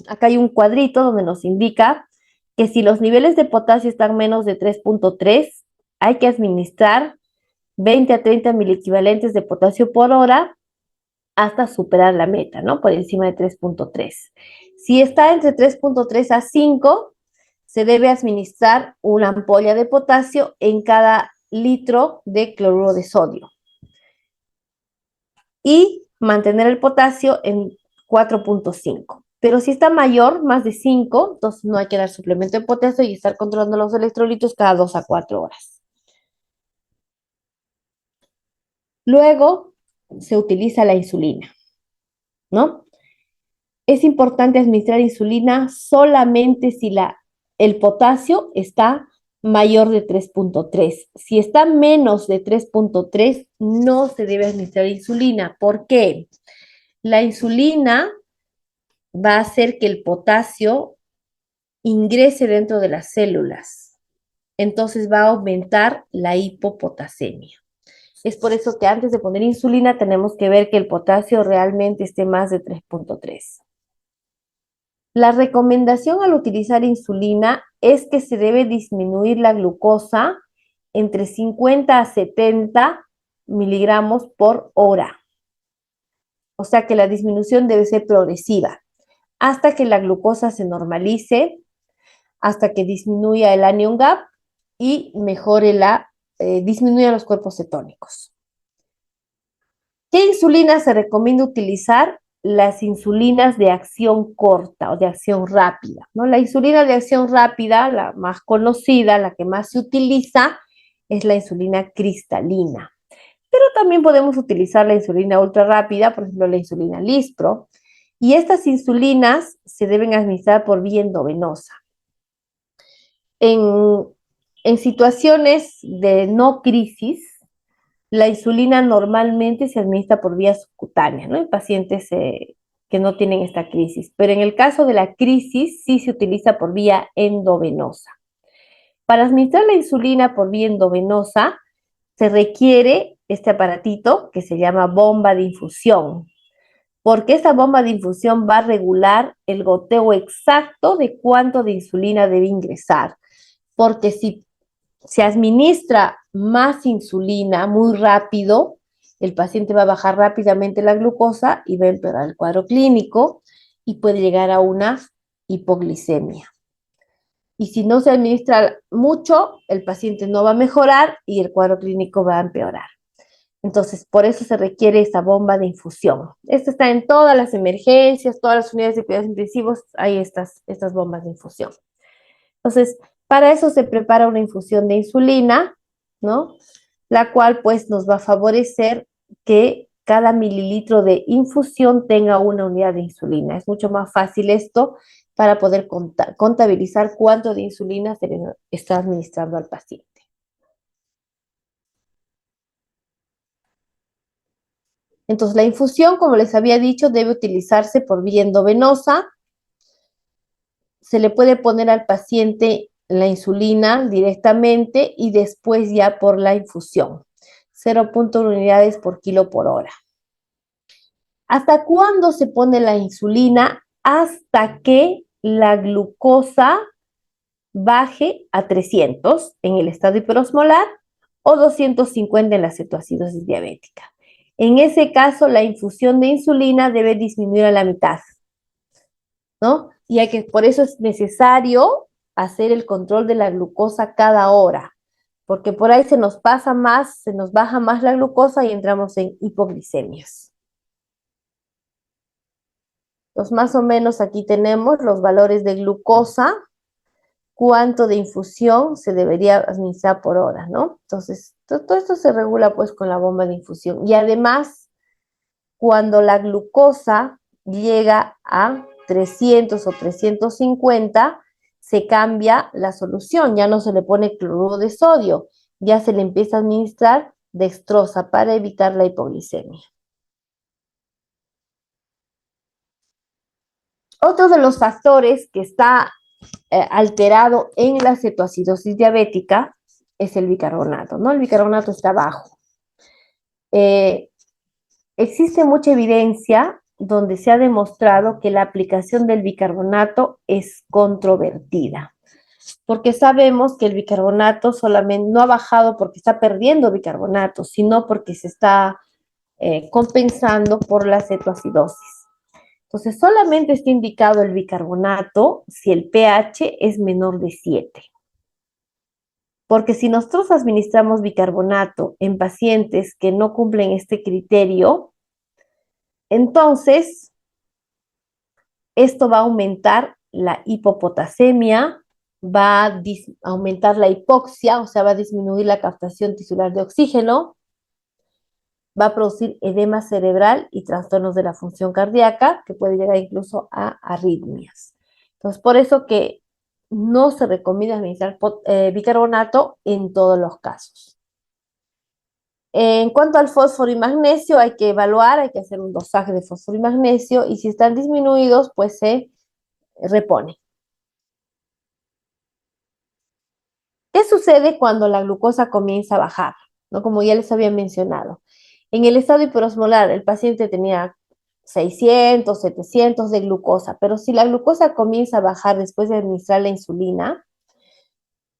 S1: Acá hay un cuadrito donde nos indica que si los niveles de potasio están menos de 3.3, hay que administrar 20 a 30 miliequivalentes de potasio por hora hasta superar la meta, ¿no? Por encima de 3.3. Si está entre 3.3 a 5, se debe administrar una ampolla de potasio en cada litro de cloruro de sodio. Y mantener el potasio en 4.5. Pero si está mayor, más de 5, entonces no hay que dar suplemento de potasio y estar controlando los electrolitos cada 2 a 4 horas. Luego se utiliza la insulina, ¿no? Es importante administrar insulina solamente si el potasio está mayor de 3.3. Si está menos de 3.3, no se debe administrar insulina. ¿Por qué? La insulina va a hacer que el potasio ingrese dentro de las células. Entonces va a aumentar la hipopotasemia. Es por eso que antes de poner insulina tenemos que ver que el potasio realmente esté más de 3.3. La recomendación al utilizar insulina es que se debe disminuir la glucosa entre 50 a 70 miligramos por hora. O sea que la disminución debe ser progresiva hasta que la glucosa se normalice, hasta que disminuya el anion gap y mejore disminuya los cuerpos cetónicos. ¿Qué insulina se recomienda utilizar? Las insulinas de acción corta o de acción rápida, ¿no? La insulina de acción rápida, la más conocida, la que más se utiliza, es la insulina cristalina. Pero también podemos utilizar la insulina ultra rápida, por ejemplo, la insulina Lispro, y estas insulinas se deben administrar por vía endovenosa. En, en situaciones de no crisis, la insulina normalmente se administra por vía subcutánea, ¿no? En pacientes que no tienen esta crisis, pero en el caso de la crisis sí se utiliza por vía endovenosa. Para administrar la insulina por vía endovenosa se requiere este aparatito que se llama bomba de infusión, porque esta bomba de infusión va a regular el goteo exacto de cuánto de insulina debe ingresar, porque si se administra más insulina muy rápido, el paciente va a bajar rápidamente la glucosa y va a empeorar el cuadro clínico y puede llegar a una hipoglicemia. Y si no se administra mucho, el paciente no va a mejorar y el cuadro clínico va a empeorar. Entonces, por eso se requiere esta bomba de infusión. Esta está en todas las emergencias, todas las unidades de cuidados intensivos, hay estas bombas de infusión. Entonces, para eso se prepara una infusión de insulina, ¿no? La cual pues nos va a favorecer que cada mililitro de infusión tenga una unidad de insulina. Es mucho más fácil esto para poder contabilizar cuánto de insulina se le está administrando al paciente. Entonces, la infusión, como les había dicho, debe utilizarse por vía endovenosa. se le puede poner al paciente la insulina directamente y después ya por la infusión. 0,1 unidades por kilo por hora. ¿Hasta cuándo se pone la insulina? Hasta que la glucosa baje a 300 en el estado hiperosmolar o 250 en la cetoacidosis diabética. En ese caso, la infusión de insulina debe disminuir a la mitad, ¿no? Por eso es necesario hacer el control de la glucosa cada hora, porque por ahí se nos pasa más, se nos baja más la glucosa y entramos en hipoglicemias. Entonces, más o menos aquí tenemos los valores de glucosa, cuánto de infusión se debería administrar por hora, ¿no? Entonces, todo esto se regula pues con la bomba de infusión. Y además, cuando la glucosa llega a 300 o 350, se cambia la solución, ya no se le pone cloruro de sodio, ya se le empieza a administrar dextrosa para evitar la hipoglicemia. Otro de los factores que está alterado en la cetoacidosis diabética es el bicarbonato, ¿no? El bicarbonato está bajo. Existe mucha evidencia donde se ha demostrado que la aplicación del bicarbonato es controvertida, porque sabemos que el bicarbonato solamente no ha bajado porque está perdiendo bicarbonato, sino porque se está compensando por la cetoacidosis. Entonces, solamente está indicado el bicarbonato si el pH es menor de 7. Porque si nosotros administramos bicarbonato en pacientes que no cumplen este criterio, entonces esto va a aumentar la hipopotasemia, va a aumentar la hipoxia, o sea, va a disminuir la captación tisular de oxígeno, va a producir edema cerebral y trastornos de la función cardíaca, que puede llegar incluso a arritmias. Entonces, por eso que no se recomienda administrar bicarbonato en todos los casos. En cuanto al fósforo y magnesio, hay que evaluar, hay que hacer un dosaje de fósforo y magnesio, y si están disminuidos, pues se repone. ¿Qué sucede cuando la glucosa comienza a bajar? ¿No? Como ya les había mencionado. En el estado hiperosmolar, el paciente tenía 600, 700 de glucosa, pero si la glucosa comienza a bajar después de administrar la insulina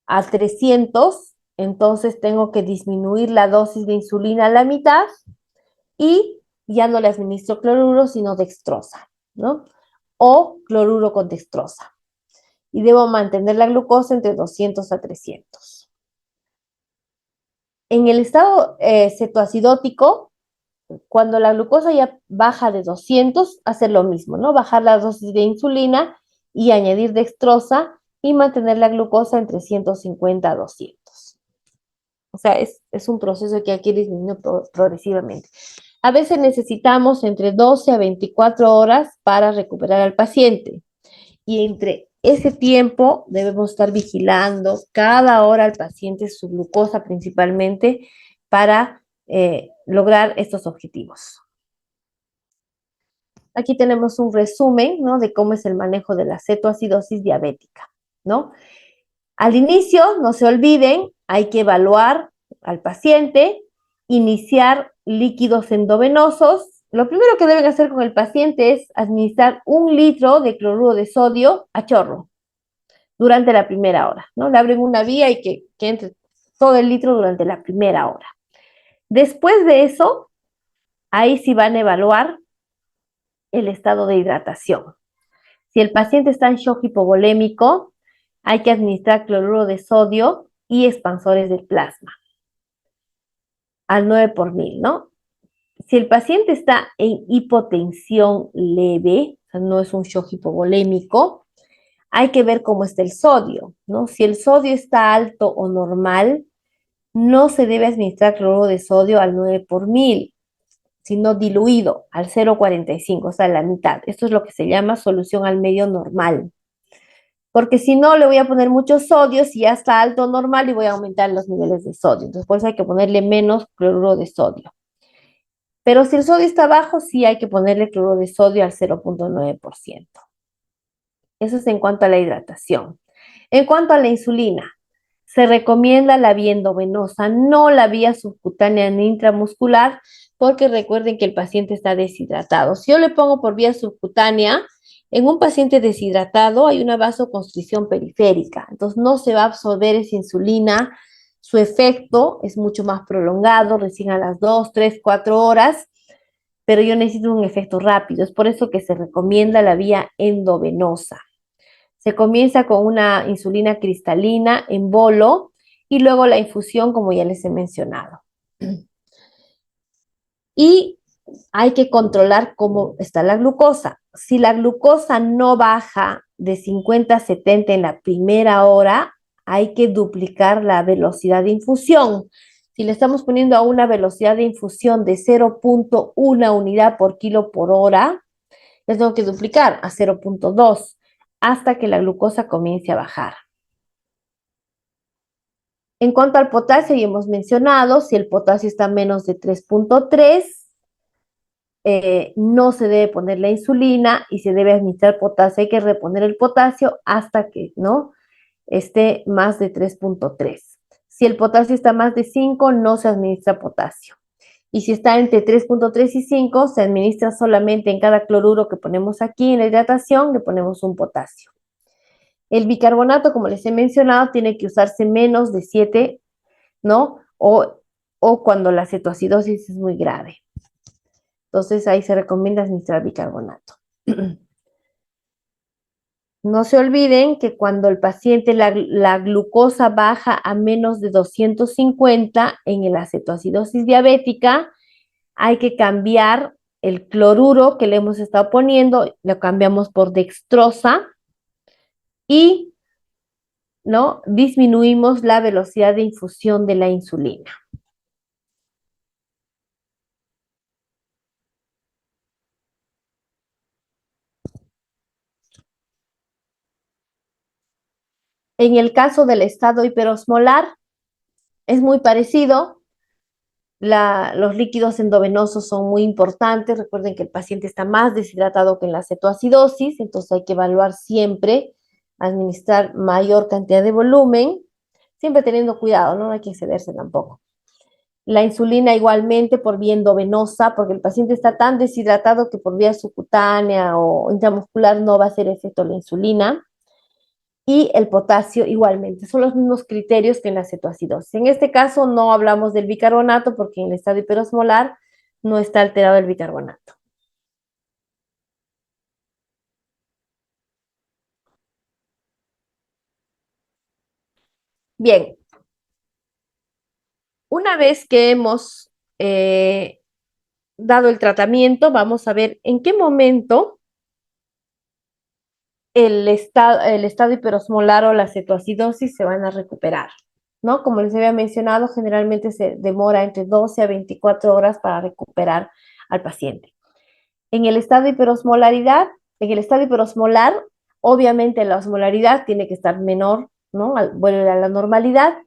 S1: a 300, entonces tengo que disminuir la dosis de insulina a la mitad y ya no le administro cloruro, sino dextrosa, ¿no? O cloruro con dextrosa. Y debo mantener la glucosa entre 200 a 300. En el estado cetoacidótico, cuando la glucosa ya baja de 200, hacer lo mismo, ¿no? Bajar la dosis de insulina y añadir dextrosa y mantener la glucosa entre 150 a 200. O sea, es un proceso que hay que disminuir progresivamente. A veces necesitamos entre 12 a 24 horas para recuperar al paciente. Y entre ese tiempo debemos estar vigilando cada hora al paciente, su glucosa principalmente, para lograr estos objetivos. Aquí tenemos un resumen, ¿no?, de cómo es el manejo de la cetoacidosis diabética, ¿no? Al inicio, no se olviden, hay que evaluar al paciente, iniciar líquidos endovenosos. Lo primero que deben hacer con el paciente es administrar 1 litro de cloruro de sodio a chorro durante la primera hora, ¿no? Le abren una vía y que entre todo el litro durante la primera hora. Después de eso, ahí sí van a evaluar el estado de hidratación. Si el paciente está en shock hipovolémico, hay que administrar cloruro de sodio y expansores del plasma al 9 por 1000, ¿no? Si el paciente está en hipotensión leve, o sea, no es un shock hipovolémico, hay que ver cómo está el sodio, ¿no? Si el sodio está alto o normal, no se debe administrar cloruro de sodio al 9 por 1000, sino diluido al 0,45, o sea, la mitad. Esto es lo que se llama solución al medio normal. Porque si no, le voy a poner mucho sodio, si ya está alto normal, y voy a aumentar los niveles de sodio. Entonces, por eso hay que ponerle menos cloruro de sodio. Pero si el sodio está bajo, sí hay que ponerle cloruro de sodio al 0,9%. Eso es en cuanto a la hidratación. En cuanto a la insulina, se recomienda la vía endovenosa, no la vía subcutánea ni intramuscular, porque recuerden que el paciente está deshidratado. Si yo le pongo por vía subcutánea, en un paciente deshidratado hay una vasoconstricción periférica, entonces no se va a absorber esa insulina, su efecto es mucho más prolongado, recién a las 2, 3, 4 horas, pero yo necesito un efecto rápido, es por eso que se recomienda la vía endovenosa. Se comienza con una insulina cristalina en bolo y luego la infusión, como ya les he mencionado. Y hay que controlar cómo está la glucosa. Si la glucosa no baja de 50 a 70 en la primera hora, hay que duplicar la velocidad de infusión. Si le estamos poniendo a una velocidad de infusión de 0.1 unidad por kilo por hora, les tengo que duplicar a 0.2 hasta que la glucosa comience a bajar. En cuanto al potasio, ya hemos mencionado, si el potasio está menos de 3.3, no se debe poner la insulina y se debe administrar potasio. Hay que reponer el potasio hasta que no esté más de 3.3. Si el potasio está más de 5, no se administra potasio. Y si está entre 3.3 y 5, se administra solamente en cada cloruro que ponemos aquí en la hidratación, le ponemos un potasio. El bicarbonato, como les he mencionado, tiene que usarse menos de 7, ¿no? O cuando la cetoacidosis es muy grave. Entonces ahí se recomienda administrar bicarbonato. No se olviden que cuando el paciente la glucosa baja a menos de 250 en la cetoacidosis diabética, hay que cambiar el cloruro que le hemos estado poniendo, lo cambiamos por dextrosa y ¿no? Disminuimos la velocidad de infusión de la insulina. En el caso del estado hiperosmolar, es muy parecido. Los líquidos endovenosos son muy importantes. Recuerden que el paciente está más deshidratado que en la cetoacidosis, entonces hay que evaluar siempre, administrar mayor cantidad de volumen, siempre teniendo cuidado, no hay que excederse tampoco. La insulina igualmente por vía endovenosa, porque el paciente está tan deshidratado que por vía subcutánea o intramuscular no va a hacer efecto la insulina. Y el potasio igualmente, son los mismos criterios que en la cetoacidosis. En este caso no hablamos del bicarbonato porque en el estado hiperosmolar no está alterado el bicarbonato. Bien, una vez que hemos dado el tratamiento, vamos a ver en qué momento el estado hiperosmolar o la cetoacidosis se van a recuperar, ¿no? Como les había mencionado, generalmente se demora entre 12 a 24 horas para recuperar al paciente. En el estado de hiperosmolaridad, en el estado hiperosmolar, obviamente la osmolaridad tiene que estar menor, ¿no? Vuelve a la normalidad.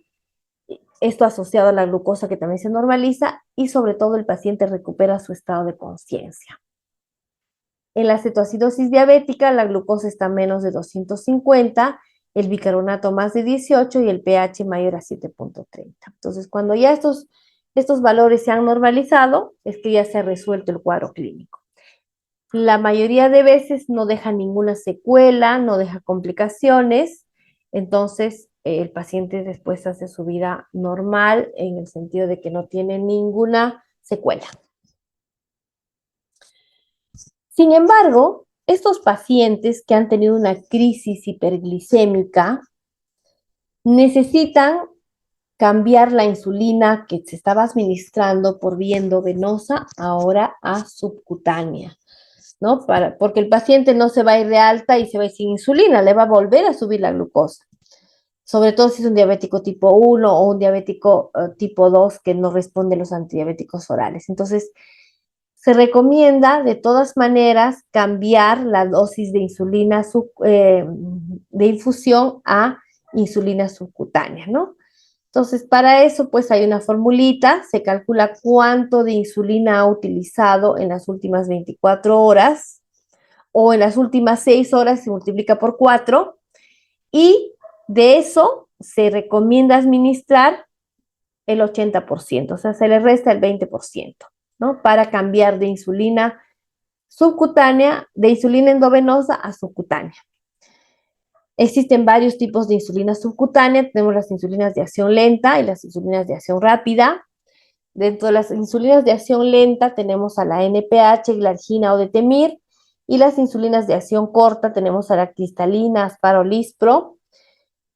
S1: Esto asociado a la glucosa que también se normaliza y sobre todo el paciente recupera su estado de conciencia. En la cetoacidosis diabética, la glucosa está menos de 250, el bicarbonato más de 18 y el pH mayor a 7.30. Entonces, cuando ya estos valores se han normalizado, es que ya se ha resuelto el cuadro clínico. La mayoría de veces no deja ninguna secuela, no deja complicaciones, entonces el paciente después hace su vida normal en el sentido de que no tiene ninguna secuela. Sin embargo, estos pacientes que han tenido una crisis hiperglicémica necesitan cambiar la insulina que se estaba administrando por vía endovenosa ahora a subcutánea, ¿no? Porque el paciente no se va a ir de alta y se va a ir sin insulina, le va a volver a subir la glucosa, sobre todo si es un diabético tipo 1 o un diabético tipo 2 que no responde a los antidiabéticos orales. Entonces, se recomienda de todas maneras cambiar la dosis de insulina de infusión a insulina subcutánea, ¿no? Entonces, para eso, pues hay una formulita, se calcula cuánto de insulina ha utilizado en las últimas 24 horas o en las últimas 6 horas se multiplica por 4 y de eso se recomienda administrar el 80%, o sea, se le resta el 20%, ¿no? Para cambiar de insulina subcutánea, de insulina endovenosa a subcutánea. Existen varios tipos de insulina subcutánea, tenemos las insulinas de acción lenta y las insulinas de acción rápida. Dentro de las insulinas de acción lenta tenemos a la NPH, glargina o detemir, y las insulinas de acción corta tenemos a la cristalina, asparo, lispro,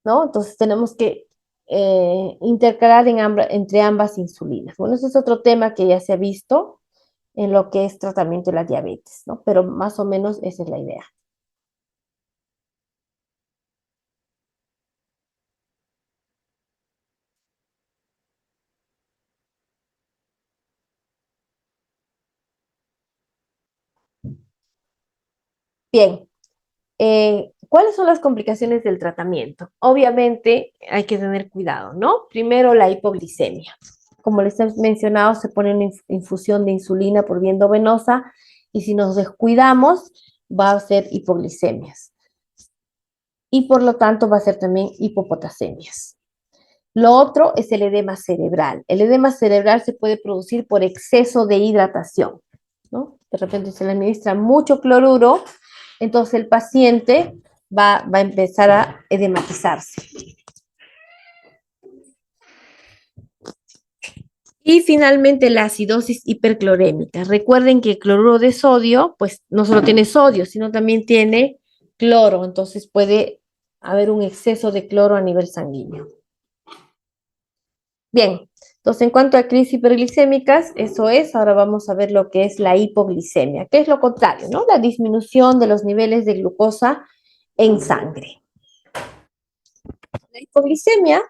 S1: ¿no? Entonces tenemos que intercalar entre ambas insulinas. Bueno, ese es otro tema que ya se ha visto en lo que es tratamiento de la diabetes, ¿no? Pero más o menos esa es la idea. Bien, ¿cuáles son las complicaciones del tratamiento? Obviamente hay que tener cuidado, ¿no? Primero, la hipoglicemia. Como les he mencionado, se pone una infusión de insulina por vía endovenosa y si nos descuidamos va a ser hipoglicemias y por lo tanto va a ser también hipopotasemias. Lo otro es el edema cerebral. El edema cerebral se puede producir por exceso de hidratación, ¿no? De repente se le administra mucho cloruro, entonces el paciente va a empezar a edematizarse. Y finalmente la acidosis hiperclorémica. Recuerden que el cloruro de sodio, pues no solo tiene sodio, sino también tiene cloro, entonces puede haber un exceso de cloro a nivel sanguíneo. Bien, entonces en cuanto a crisis hiperglicémicas, eso es, ahora vamos a ver lo que es la hipoglicemia, que es lo contrario, ¿no? La disminución de los niveles de glucosa en sangre. La hipoglicemia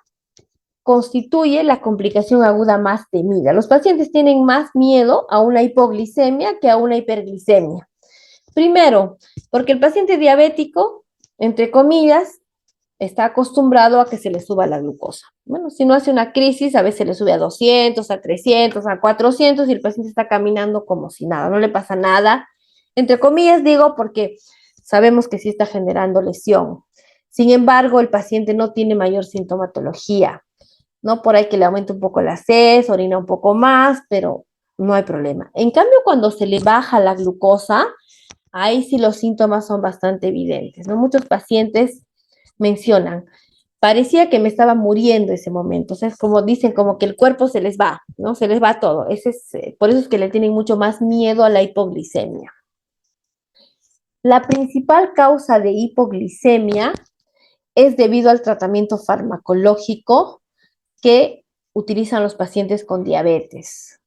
S1: constituye la complicación aguda más temida. Los pacientes tienen más miedo a una hipoglicemia que a una hiperglicemia. Primero, porque el paciente diabético, entre comillas, está acostumbrado a que se le suba la glucosa. Bueno, si no hace una crisis, a veces le sube a 200, a 300, a 400 y el paciente está caminando como si nada, no le pasa nada. Entre comillas digo porque sabemos que sí está generando lesión. Sin embargo, el paciente no tiene mayor sintomatología, ¿no? Por ahí que le aumenta un poco la sed, orina un poco más, pero no hay problema. En cambio, cuando se le baja la glucosa, ahí sí los síntomas son bastante evidentes, ¿no? Muchos pacientes mencionan, parecía que me estaba muriendo ese momento, o sea, es como dicen, como que el cuerpo se les va, ¿no? Se les va todo. Por eso es que le tienen mucho más miedo a la hipoglicemia. La principal causa de hipoglicemia es debido al tratamiento farmacológico que utilizan los pacientes con diabetes.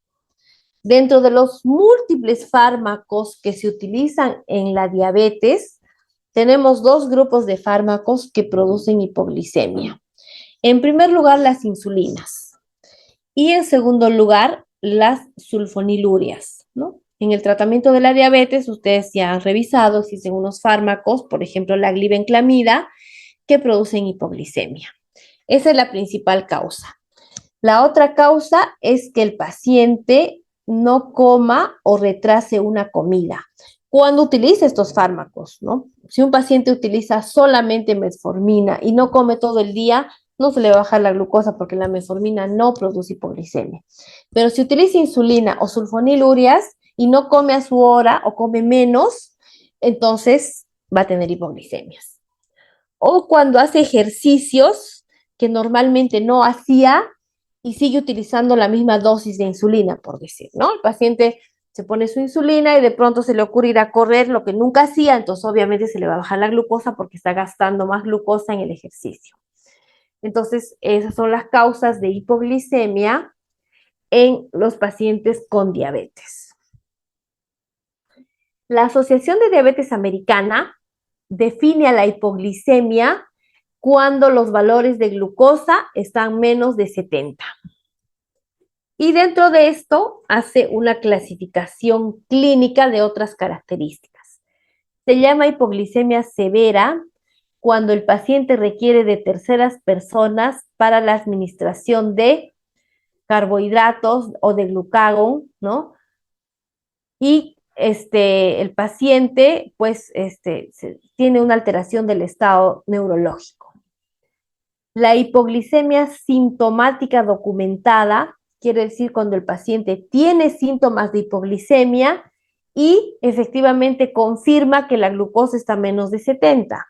S1: Dentro de los múltiples fármacos que se utilizan en la diabetes, tenemos dos grupos de fármacos que producen hipoglicemia. En primer lugar, las insulinas y en segundo lugar, las sulfonilurias, ¿no? En el tratamiento de la diabetes, ustedes ya han revisado, existen unos fármacos, por ejemplo, la glibenclamida, que producen hipoglicemia. Esa es la principal causa. La otra causa es que el paciente no coma o retrase una comida cuando utiliza estos fármacos, ¿no? Si un paciente utiliza solamente metformina y no come todo el día, no se le va a bajar la glucosa porque la metformina no produce hipoglicemia. Pero si utiliza insulina o sulfonilurias y no come a su hora o come menos, entonces va a tener hipoglicemias. O cuando hace ejercicios que normalmente no hacía y sigue utilizando la misma dosis de insulina, por decir, ¿no? El paciente se pone su insulina y de pronto se le ocurre ir a correr, lo que nunca hacía, entonces obviamente se le va a bajar la glucosa porque está gastando más glucosa en el ejercicio. Entonces, esas son las causas de hipoglicemia en los pacientes con diabetes. La Asociación de Diabetes Americana define a la hipoglicemia cuando los valores de glucosa están menos de 70. Y dentro de esto hace una clasificación clínica de otras características. Se llama hipoglicemia severa cuando el paciente requiere de terceras personas para la administración de carbohidratos o de glucagón, ¿no? Y el paciente pues tiene una alteración del estado neurológico. La hipoglicemia sintomática documentada quiere decir cuando el paciente tiene síntomas de hipoglicemia y efectivamente confirma que la glucosa está menos de 70.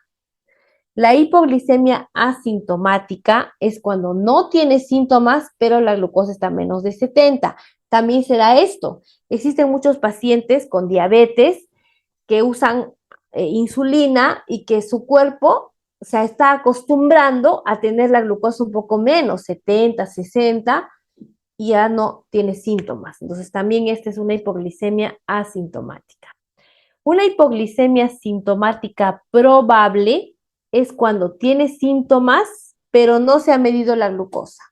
S1: La hipoglicemia asintomática es cuando no tiene síntomas, pero la glucosa está menos de 70. También será esto. Existen muchos pacientes con diabetes que usan insulina y que su cuerpo se está acostumbrando a tener la glucosa un poco menos, 70, 60, y ya no tiene síntomas. Entonces también esta es una hipoglicemia asintomática. Una hipoglicemia sintomática probable es cuando tiene síntomas, pero no se ha medido la glucosa.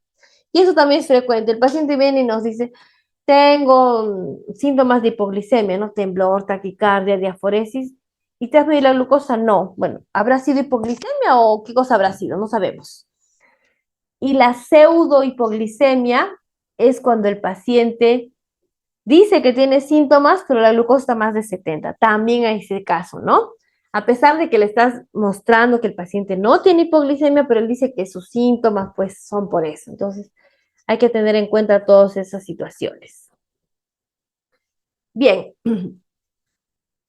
S1: Y eso también es frecuente. El paciente viene y nos dice, tengo síntomas de hipoglicemia, ¿no? Temblor, taquicardia, diaforesis. ¿Y te has medido la glucosa? No. Bueno, ¿habrá sido hipoglicemia o qué cosa habrá sido? No sabemos. Y la pseudohipoglicemia es cuando el paciente dice que tiene síntomas, pero la glucosa está más de 70. También hay ese caso, ¿no? A pesar de que le estás mostrando que el paciente no tiene hipoglicemia, pero él dice que sus síntomas pues son por eso. Entonces, hay que tener en cuenta todas esas situaciones. Bien,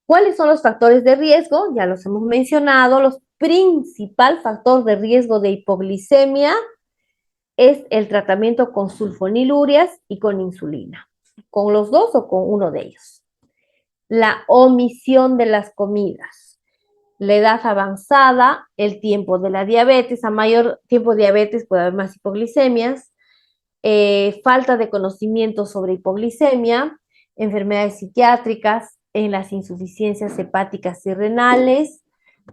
S1: ¿cuáles son los factores de riesgo? Ya los hemos mencionado. Los principal factor de riesgo de hipoglicemia es el tratamiento con sulfonilurias y con insulina. ¿Con los dos o con uno de ellos? La omisión de las comidas, la edad avanzada, el tiempo de la diabetes, a mayor tiempo de diabetes puede haber más hipoglicemias, falta de conocimiento sobre hipoglicemia, enfermedades psiquiátricas, en las insuficiencias hepáticas y renales,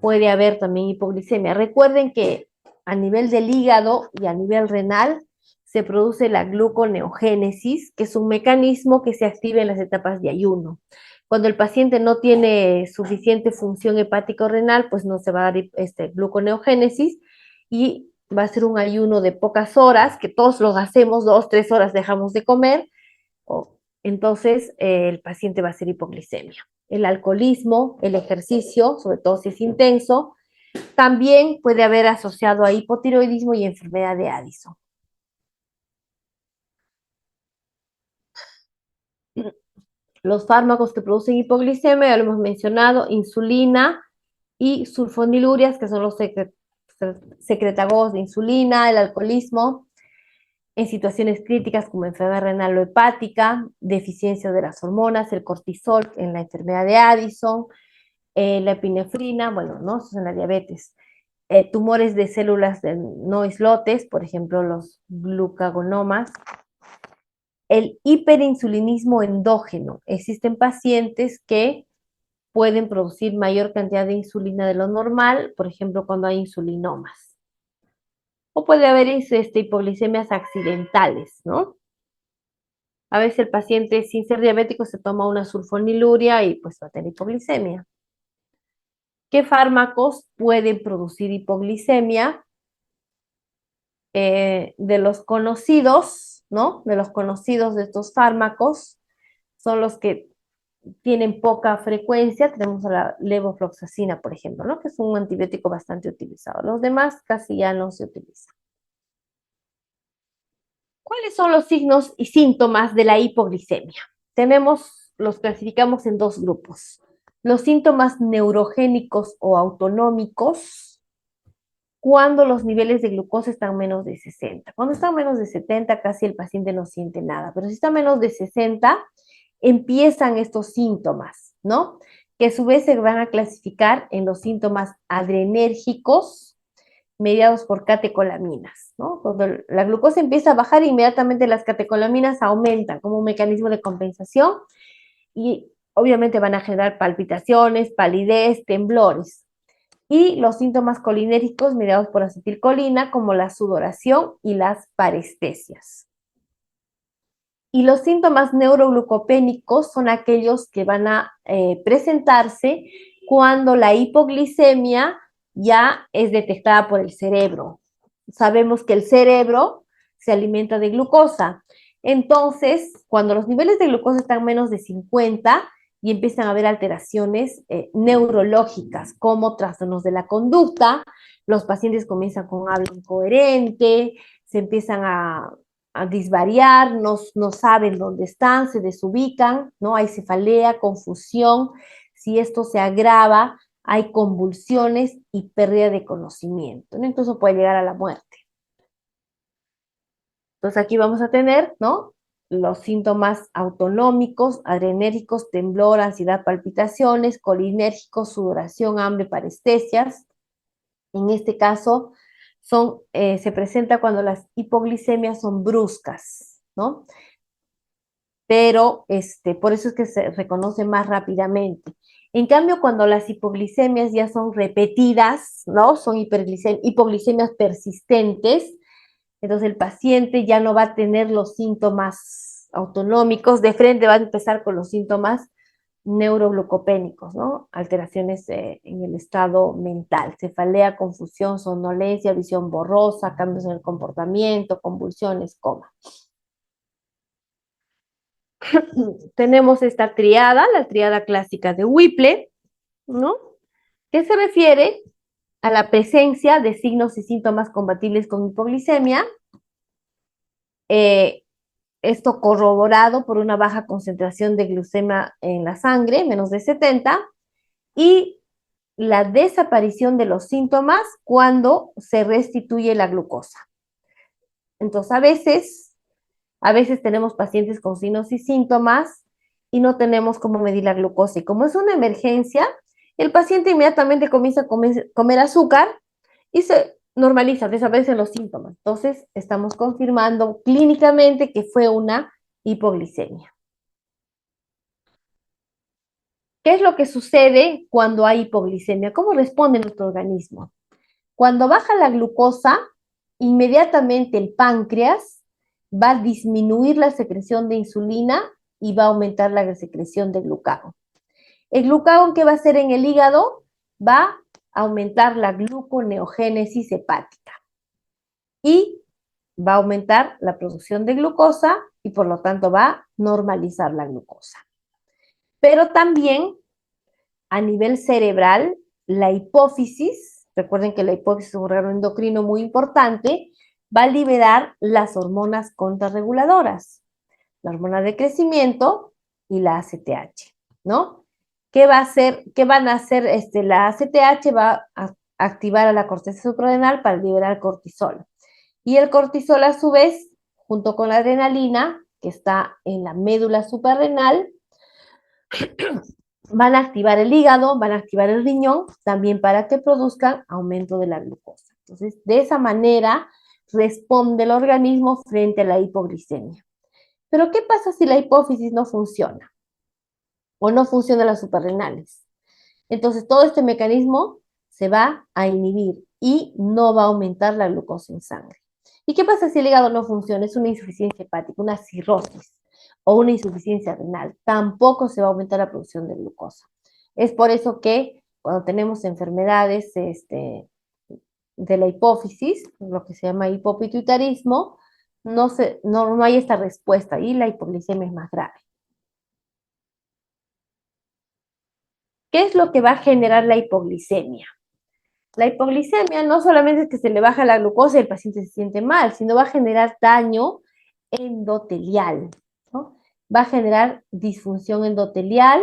S1: puede haber también hipoglicemia. Recuerden que a nivel del hígado y a nivel renal se produce la gluconeogénesis, que es un mecanismo que se activa en las etapas de ayuno. Cuando el paciente no tiene suficiente función hepática o renal, pues no se va a dar gluconeogénesis y va a ser un ayuno de pocas horas, que todos los hacemos, 2, 3 horas dejamos de comer, entonces el paciente va a hacer hipoglicemia. El alcoholismo, el ejercicio, sobre todo si es intenso, también puede haber asociado a hipotiroidismo y enfermedad de Addison. Los fármacos que producen hipoglicemia, ya lo hemos mencionado, insulina y sulfonilurias, que son los secretagos de insulina, el alcoholismo, en situaciones críticas como enfermedad renal o hepática, deficiencia de las hormonas, el cortisol en la enfermedad de Addison, la epinefrina, bueno, ¿no? Eso es en la diabetes. Tumores de células de no islotes, por ejemplo, los glucagonomas. El hiperinsulinismo endógeno. Existen pacientes que pueden producir mayor cantidad de insulina de lo normal, por ejemplo, cuando hay insulinomas. O puede haber hipoglicemias accidentales, ¿no? A veces el paciente sin ser diabético se toma una sulfoniluria y pues va a tener hipoglicemia. ¿Qué fármacos pueden producir hipoglicemia? De los conocidos, ¿no? De los conocidos de estos fármacos, son los que tienen poca frecuencia. Tenemos a la levofloxacina, por ejemplo, ¿no? Que es un antibiótico bastante utilizado. Los demás casi ya no se utilizan. ¿Cuáles son los signos y síntomas de la hipoglicemia? Los clasificamos en dos grupos. Los síntomas neurogénicos o autonómicos, cuando los niveles de glucosa están menos de 60. Cuando están menos de 70, casi el paciente no siente nada, pero si está menos de 60, empiezan estos síntomas, ¿no? Que a su vez se van a clasificar en los síntomas adrenérgicos mediados por catecolaminas, ¿no? Cuando la glucosa empieza a bajar, inmediatamente las catecolaminas aumentan como un mecanismo de compensación y obviamente van a generar palpitaciones, palidez, temblores. Y los síntomas colinérgicos mediados por acetilcolina, como la sudoración y las parestesias. Y los síntomas neuroglucopénicos son aquellos que van a presentarse cuando la hipoglicemia ya es detectada por el cerebro. Sabemos que el cerebro se alimenta de glucosa. Entonces, cuando los niveles de glucosa están menos de 50, y empiezan a haber alteraciones neurológicas como trastornos de la conducta. Los pacientes comienzan con habla incoherente, se empiezan a disvariar, no saben dónde están, se desubican, ¿no? Hay cefalea, confusión. Si esto se agrava, hay convulsiones y pérdida de conocimiento, ¿no? Incluso puede llegar a la muerte. Entonces aquí vamos a tener, ¿no? Los síntomas autonómicos, adrenérgicos, temblor, ansiedad, palpitaciones, colinérgicos, sudoración, hambre, parestesias. En este caso, se presenta cuando las hipoglicemias son bruscas, ¿no? Pero por eso es que se reconoce más rápidamente. En cambio, cuando las hipoglicemias ya son repetidas, ¿no? Son hipoglicemias persistentes, entonces el paciente ya no va a tener los síntomas autonómicos, de frente va a empezar con los síntomas neuroglucopénicos, ¿no? Alteraciones en el estado mental, cefalea, confusión, somnolencia, visión borrosa, cambios en el comportamiento, convulsiones, coma. Tenemos esta triada, la triada clásica de Whipple, ¿no? Que se refiere a la presencia de signos y síntomas compatibles con hipoglicemia, esto corroborado por una baja concentración de glucemia en la sangre, menos de 70, y la desaparición de los síntomas cuando se restituye la glucosa. Entonces, a veces tenemos pacientes con signos y síntomas y no tenemos cómo medir la glucosa. Y como es una emergencia, el paciente inmediatamente comienza a comer azúcar y se normaliza, desaparecen los síntomas. Entonces, estamos confirmando clínicamente que fue una hipoglicemia. ¿Qué es lo que sucede cuando hay hipoglicemia? ¿Cómo responde nuestro organismo? Cuando baja la glucosa, inmediatamente el páncreas va a disminuir la secreción de insulina y va a aumentar la secreción de glucagón. El glucagón que va a hacer en el hígado va a aumentar la gluconeogénesis hepática y va a aumentar la producción de glucosa y por lo tanto va a normalizar la glucosa. Pero también a nivel cerebral, la hipófisis, recuerden que la hipófisis es un órgano endocrino muy importante, va a liberar las hormonas contrarreguladoras, la hormona de crecimiento y la ACTH, ¿no? ¿Qué van a hacer? La ACTH va a activar a la corteza suprarrenal para liberar cortisol. Y el cortisol, a su vez, junto con la adrenalina, que está en la médula suprarrenal, van a activar el hígado, van a activar el riñón, también para que produzcan aumento de la glucosa. Entonces, de esa manera responde el organismo frente a la hipoglicemia. Pero, ¿qué pasa si la hipófisis no funciona? O no funcionan las suprarrenales. Entonces, todo este mecanismo se va a inhibir y no va a aumentar la glucosa en sangre. ¿Y qué pasa si el hígado no funciona? Es una insuficiencia hepática, una cirrosis o una insuficiencia renal. Tampoco se va a aumentar la producción de glucosa. Es por eso que cuando tenemos enfermedades de la hipófisis, lo que se llama hipopituitarismo, no hay esta respuesta y la hipoglicemia es más grave. ¿Qué es lo que va a generar la hipoglicemia? La hipoglicemia no solamente es que se le baja la glucosa y el paciente se siente mal, sino va a generar daño endotelial, ¿no? Va a generar disfunción endotelial,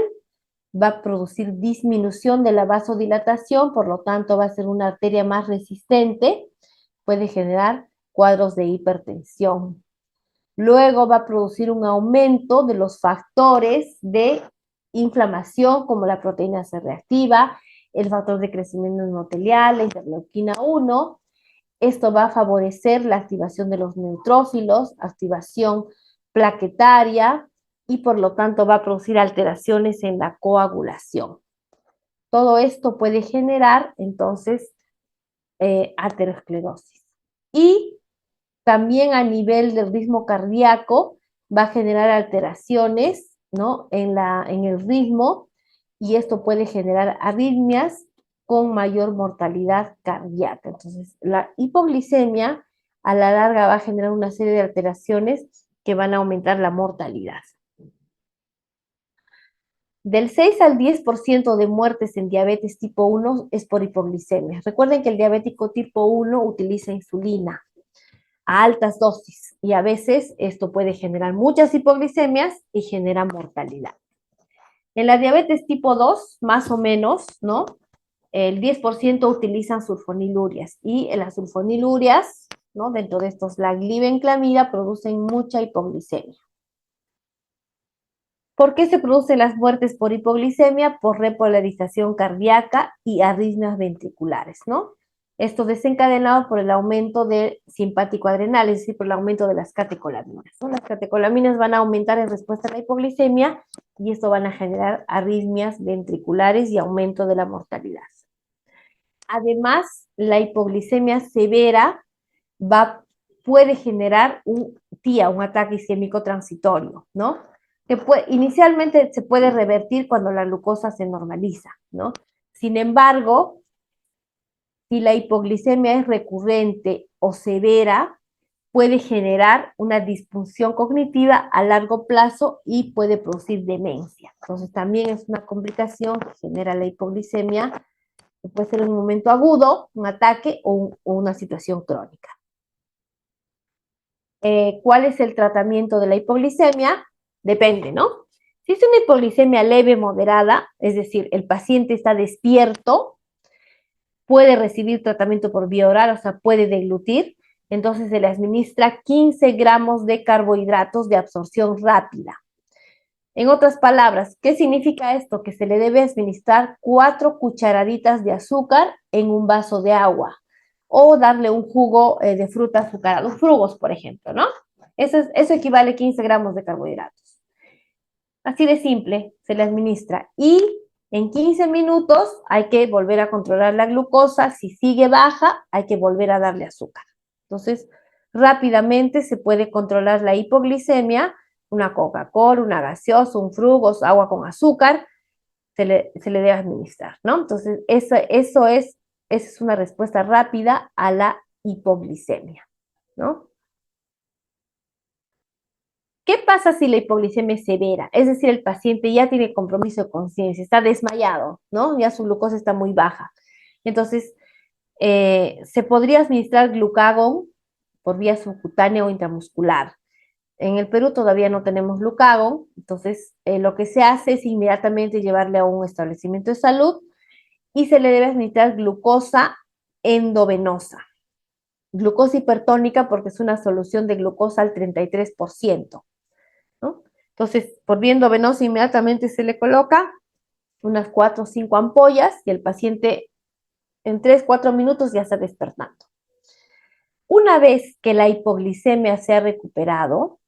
S1: va a producir disminución de la vasodilatación, por lo tanto va a ser una arteria más resistente, puede generar cuadros de hipertensión. Luego va a producir un aumento de los factores de inflamación, como la proteína C reactiva, el factor de crecimiento endotelial, la interleuquina 1. Esto va a favorecer la activación de los neutrófilos, activación plaquetaria y por lo tanto va a producir alteraciones en la coagulación. Todo esto puede generar entonces aterosclerosis. Y también a nivel del ritmo cardíaco va a generar alteraciones, ¿no? en el ritmo y esto puede generar arritmias con mayor mortalidad cardíaca. Entonces, la hipoglicemia a la larga va a generar una serie de alteraciones que van a aumentar la mortalidad. Del 6 al 10% de muertes en diabetes tipo 1 es por hipoglicemia. Recuerden que el diabético tipo 1 utiliza insulina a altas dosis y a veces esto puede generar muchas hipoglicemias y genera mortalidad. En la diabetes tipo 2, más o menos, ¿no? El 10% utilizan sulfonilurias y las sulfonilurias, ¿no? Dentro de estos, la glibenclamida, producen mucha hipoglicemia. ¿Por qué se producen las muertes por hipoglicemia? Por repolarización cardíaca y arritmias ventriculares, ¿no? Esto desencadenado por el aumento del simpático adrenal, es decir, por el aumento de las catecolaminas, ¿no? Las catecolaminas van a aumentar en respuesta a la hipoglicemia y esto van a generar arritmias ventriculares y aumento de la mortalidad. Además, la hipoglicemia severa puede generar un TIA, un ataque isquémico transitorio, ¿no? Que inicialmente se puede revertir cuando la glucosa se normaliza, ¿no? Sin embargo, si la hipoglicemia es recurrente o severa, puede generar una disfunción cognitiva a largo plazo y puede producir demencia. Entonces, también es una complicación que genera la hipoglicemia, que puede ser en un momento agudo, un ataque o una situación crónica. ¿Cuál es el tratamiento de la hipoglicemia? Depende, ¿no? Si es una hipoglicemia leve, moderada, es decir, el paciente está despierto, puede recibir tratamiento por vía oral, o sea, puede deglutir, entonces se le administra 15 gramos de carbohidratos de absorción rápida. En otras palabras, ¿qué significa esto? Que se le debe administrar 4 cucharaditas de azúcar en un vaso de agua o darle un jugo de fruta azucarada, frugos, por ejemplo, ¿no? Eso equivale a 15 gramos de carbohidratos. Así de simple, se le administra. Y en 15 minutos hay que volver a controlar la glucosa. Si sigue baja, hay que volver a darle azúcar. Entonces, rápidamente se puede controlar la hipoglicemia. Una Coca-Cola, una gaseosa, un frugos, agua con azúcar, se le debe administrar, ¿no? Entonces, esa es una respuesta rápida a la hipoglicemia, ¿no? ¿Qué pasa si la hipoglicemia es severa? Es decir, el paciente ya tiene compromiso de conciencia, está desmayado, ¿no? Ya su glucosa está muy baja. Entonces, se podría administrar glucagón por vía subcutánea o intramuscular. En el Perú todavía no tenemos glucagón, entonces lo que se hace es inmediatamente llevarle a un establecimiento de salud y se le debe administrar glucosa endovenosa. Glucosa hipertónica porque es una solución de glucosa al 33%. ¿No? Entonces, por vía endovenosa inmediatamente se le coloca unas 4 o 5 ampollas y el paciente en 3, 4 minutos ya está despertando. Una vez que la hipoglicemia se ha recuperado,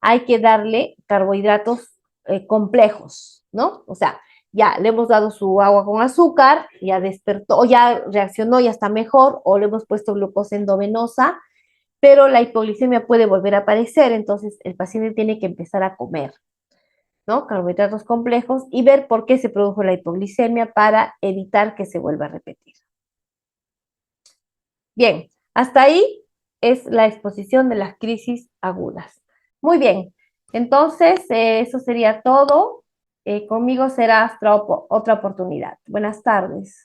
S1: hay que darle carbohidratos complejos, ¿no? O sea, ya le hemos dado su agua con azúcar, ya despertó, ya reaccionó, ya está mejor, o le hemos puesto glucosa endovenosa, pero la hipoglicemia puede volver a aparecer, entonces el paciente tiene que empezar a comer, ¿no? Carbohidratos complejos y ver por qué se produjo la hipoglicemia para evitar que se vuelva a repetir. Bien, hasta ahí es la exposición de las crisis agudas. Muy bien, entonces eso sería todo. Conmigo será hasta otra oportunidad. Buenas tardes.